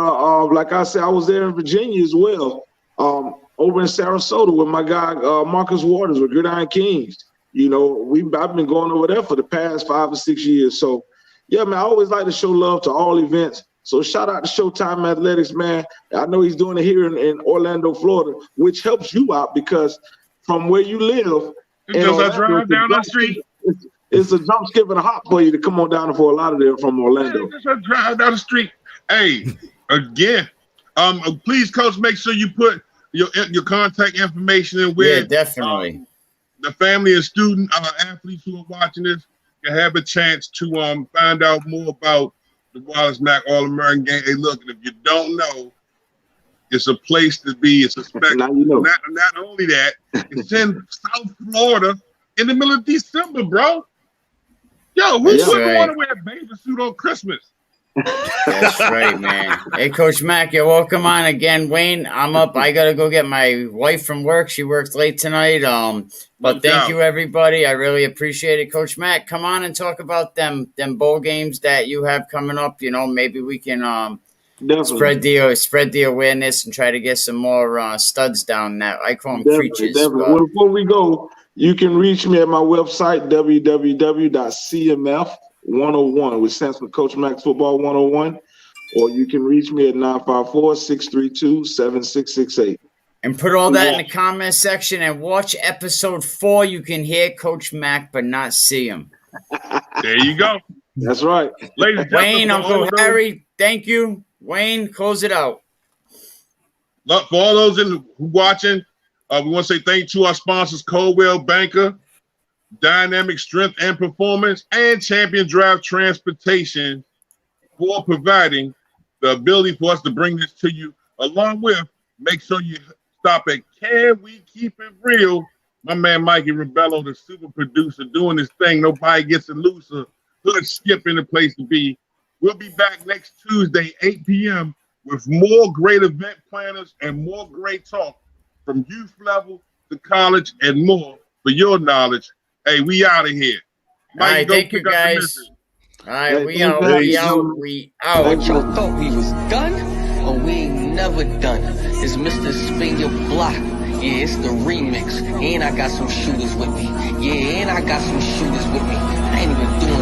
Speaker 8: like I said, I was there in Virginia as well. Over in Sarasota with my guy Marcus Waters with Gridiron Kings. I've been going over there for the past 5 or 6 years. So yeah, man, I always like to show love to all events. So shout out to Showtime Athletics, man. I know he's doing it here in Orlando, Florida, which helps you out because from where you live,
Speaker 2: drive down the street.
Speaker 8: It's a jump, skip, and a hop for you to come on down to Fort Lauderdale from Orlando.
Speaker 2: Just a drive down the street. Hey, again, please, Coach, make sure you put your contact information in where
Speaker 1: definitely
Speaker 2: the family and student athletes who are watching this can have a chance to find out more about the Wallace Mack All-American game. Hey, look, if you don't know, it's a place to be. It's a spectacle. Not only that, it's in South Florida in the middle of December, bro. Yo, who wouldn't want to wear a bathing suit on Christmas?
Speaker 1: That's right, man. Hey, Coach Mack, you're welcome on again. Wayne, I'm up. I got to go get my wife from work. She works late tonight. But thank you, everybody. I really appreciate it. Coach Mack, come on and talk about them bowl games that you have coming up. Maybe we can spread the awareness and try to get some more studs down there. I call them creatures.
Speaker 8: Well, before we go, you can reach me at my website, www.cmf101, which stands for Coach Mack's Football 101, or you can reach me at 954-632-7668.
Speaker 1: And put all that in the comment section and watch episode 4. You can hear Coach Mack but not see him.
Speaker 2: There you go.
Speaker 8: That's right.
Speaker 1: Wayne, Uncle Harry, thank you. Wayne, close it out.
Speaker 2: Look, for all those who watching, we want to say thank you to our sponsors, Coldwell Banker, Dynamic Strength and Performance, and Champion Drive Transportation for providing the ability for us to bring this to you, along with make sure you stop at Can We Keep It Real? My man Mikey Rebello, the super producer, doing this thing. Nobody gets it looser. Hood skipping the place to be. We'll be back next Tuesday, 8 p.m. with more great event planners and more great talk from youth level to college and more for your knowledge. Hey, we out of here.
Speaker 1: All right, thank you, guys. All right, we out.
Speaker 9: But y'all thought we was done? Oh, we ain't never done. It's Mr. Spin Your Block. Yeah, it's the remix. And I got some shooters with me. I ain't even doing no